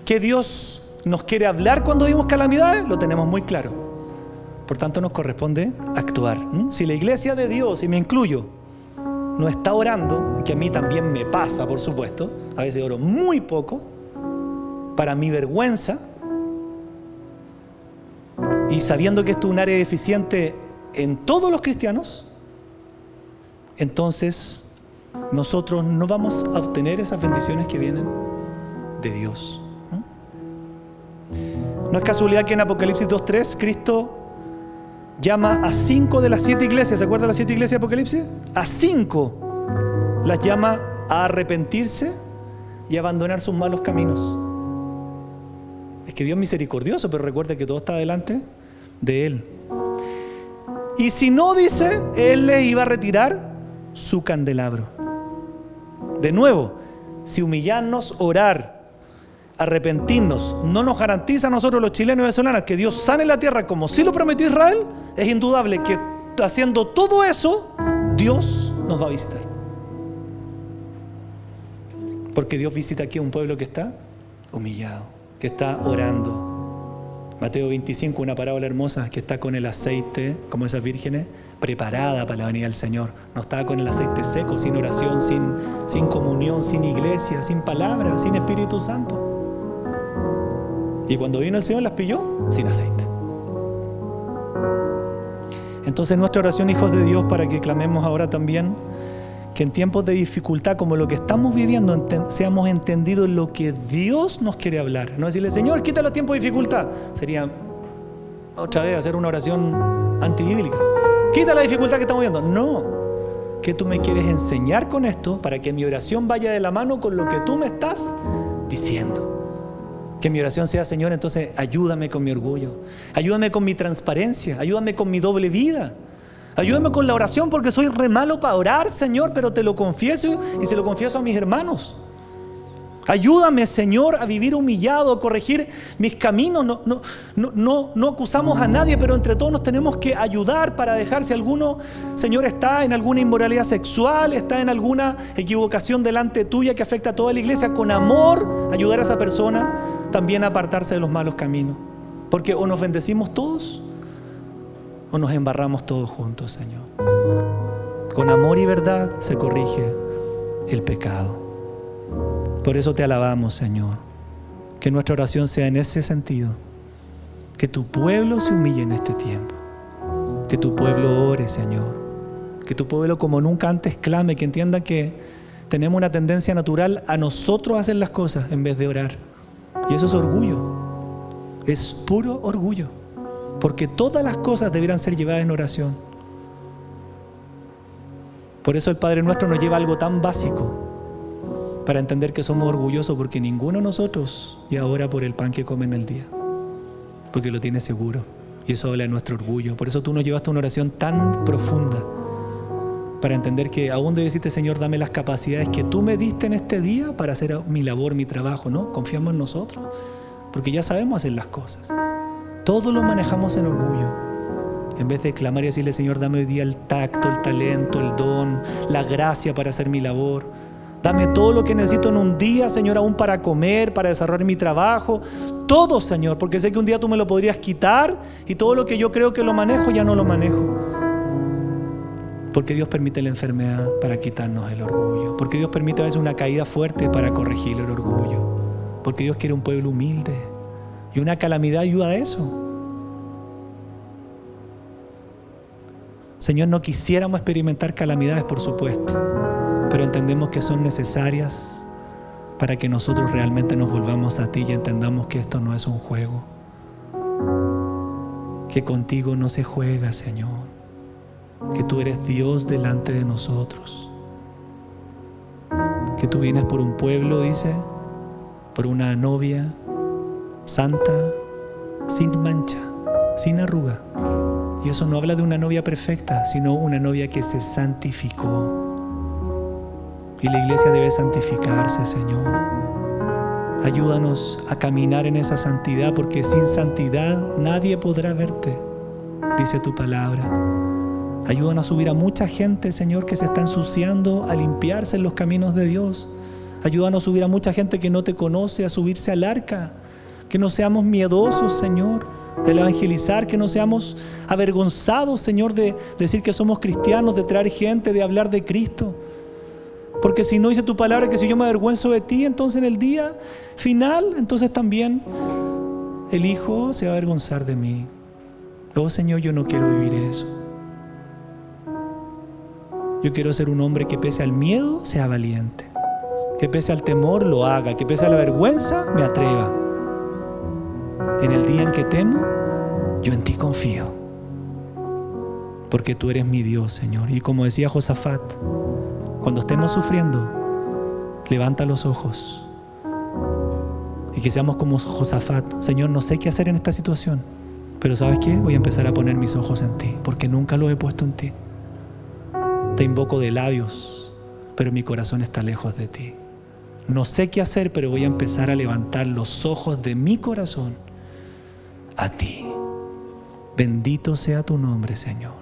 ¿Que Dios nos quiere hablar cuando vivimos calamidades? Lo tenemos muy claro. Por tanto, nos corresponde actuar. Si la iglesia de Dios, y me incluyo, no está orando, que a mí también me pasa, por supuesto, a veces oro muy poco, para mi vergüenza, y sabiendo que esto es un área deficiente en todos los cristianos, entonces nosotros no vamos a obtener esas bendiciones que vienen de Dios. No es casualidad que en Apocalipsis 2.3 Cristo llama a 5 de las 7 iglesias, ¿se acuerdan de las 7 iglesias de Apocalipsis? A 5 las llama a arrepentirse y abandonar sus malos caminos. Es que Dios es misericordioso, pero recuerde que todo está delante de Él. Y si no, dice, Él le iba a retirar su candelabro. De nuevo, si humillarnos, orar, arrepentirnos, no nos garantiza a nosotros los chilenos y venezolanos que Dios sane la tierra como sí lo prometió Israel, es indudable que haciendo todo eso, Dios nos va a visitar. Porque Dios visita aquí a un pueblo que está humillado, que está orando. Mateo 25, una parábola hermosa, que está con el aceite, como esas vírgenes, preparada para la venida del Señor. No estaba con el aceite seco, sin oración, sin comunión, sin iglesia, sin palabra, sin Espíritu Santo. Y cuando vino el Señor las pilló sin aceite. Entonces nuestra oración, hijos de Dios, para que clamemos ahora también, que en tiempos de dificultad como lo que estamos viviendo, seamos entendidos en lo que Dios nos quiere hablar. No decirle, Señor, quita los tiempos de dificultad. Sería otra vez hacer una oración antibíblica. Quita la dificultad que estamos viendo. No. ¿qué tú me quieres enseñar con esto para que mi oración vaya de la mano con lo que tú me estás diciendo? Que mi oración sea, Señor, entonces ayúdame con mi orgullo, ayúdame con mi transparencia, ayúdame con mi doble vida, ayúdame con la oración porque soy re malo para orar, Señor, pero te lo confieso y se lo confieso a mis hermanos. Ayúdame, Señor, a vivir humillado, a corregir mis caminos. No acusamos a nadie, pero entre todos nos tenemos que ayudar para dejar, si alguno, Señor, está en alguna inmoralidad sexual, está en alguna equivocación delante tuya que afecta a toda la iglesia, con amor, ayudar a esa persona también a apartarse de los malos caminos. Porque o nos bendecimos todos o nos embarramos todos juntos, Señor. Con amor y verdad se corrige el pecado. Por eso te alabamos, Señor. Que nuestra oración sea en ese sentido. Que tu pueblo se humille en este tiempo. Que tu pueblo ore, Señor. Que tu pueblo como nunca antes clame. Que entienda que tenemos una tendencia natural a nosotros hacer las cosas en vez de orar. Y eso es orgullo. Es puro orgullo. Porque todas las cosas deberán ser llevadas en oración. Por eso el Padre Nuestro nos lleva a algo tan básico, para entender que somos orgullosos, porque ninguno de nosotros ya ora por el pan que come en el día, porque lo tiene seguro, y eso habla de nuestro orgullo. Por eso tú nos llevaste a una oración tan profunda, para entender que aún debes decirte, Señor, dame las capacidades que tú me diste en este día para hacer mi labor, mi trabajo, ¿no? Confiamos en nosotros, porque ya sabemos hacer las cosas. Todo lo manejamos en orgullo, en vez de clamar y decirle, Señor, dame hoy día el tacto, el talento, el don, la gracia para hacer mi labor. Dame todo lo que necesito en un día, Señor, aún para comer, para desarrollar mi trabajo. Todo, Señor, porque sé que un día tú me lo podrías quitar y todo lo que yo creo que lo manejo, ya no lo manejo. Porque Dios permite la enfermedad para quitarnos el orgullo. Porque Dios permite a veces una caída fuerte para corregir el orgullo. Porque Dios quiere un pueblo humilde. Y una calamidad ayuda a eso. Señor, no quisiéramos experimentar calamidades, por supuesto, pero entendemos que son necesarias para que nosotros realmente nos volvamos a ti y entendamos que esto no es un juego, que contigo no se juega, Señor, que tú eres Dios delante de nosotros, que tú vienes por un pueblo, dice, por una novia santa, sin mancha, sin arruga. Y eso no habla de una novia perfecta, sino una novia que se santificó. Y la iglesia debe santificarse, Señor. Ayúdanos a caminar en esa santidad, porque sin santidad nadie podrá verte, dice tu palabra. Ayúdanos a subir a mucha gente, Señor, que se está ensuciando a limpiarse en los caminos de Dios. Ayúdanos a subir a mucha gente que no te conoce, a subirse al arca. Que no seamos miedosos, Señor, del evangelizar, que no seamos avergonzados, Señor, de decir que somos cristianos, de traer gente, de hablar de Cristo. Porque si no, dice tu palabra que si yo me avergüenzo de ti, entonces en el día final, entonces también el Hijo se va a avergonzar de mí. Oh, Señor, yo no quiero vivir eso. Yo quiero ser un hombre que pese al miedo sea valiente, que pese al temor lo haga, que pese a la vergüenza me atreva. En el día en que temo, yo en ti confío, porque tú eres mi Dios, Señor. Y como decía Josafat, cuando estemos sufriendo, levanta los ojos y que seamos como Josafat. Señor, no sé qué hacer en esta situación, pero ¿sabes qué? Voy a empezar a poner mis ojos en ti, porque nunca los he puesto en ti. Te invoco de labios, pero mi corazón está lejos de ti. No sé qué hacer, pero voy a empezar a levantar los ojos de mi corazón a ti. Bendito sea tu nombre, Señor.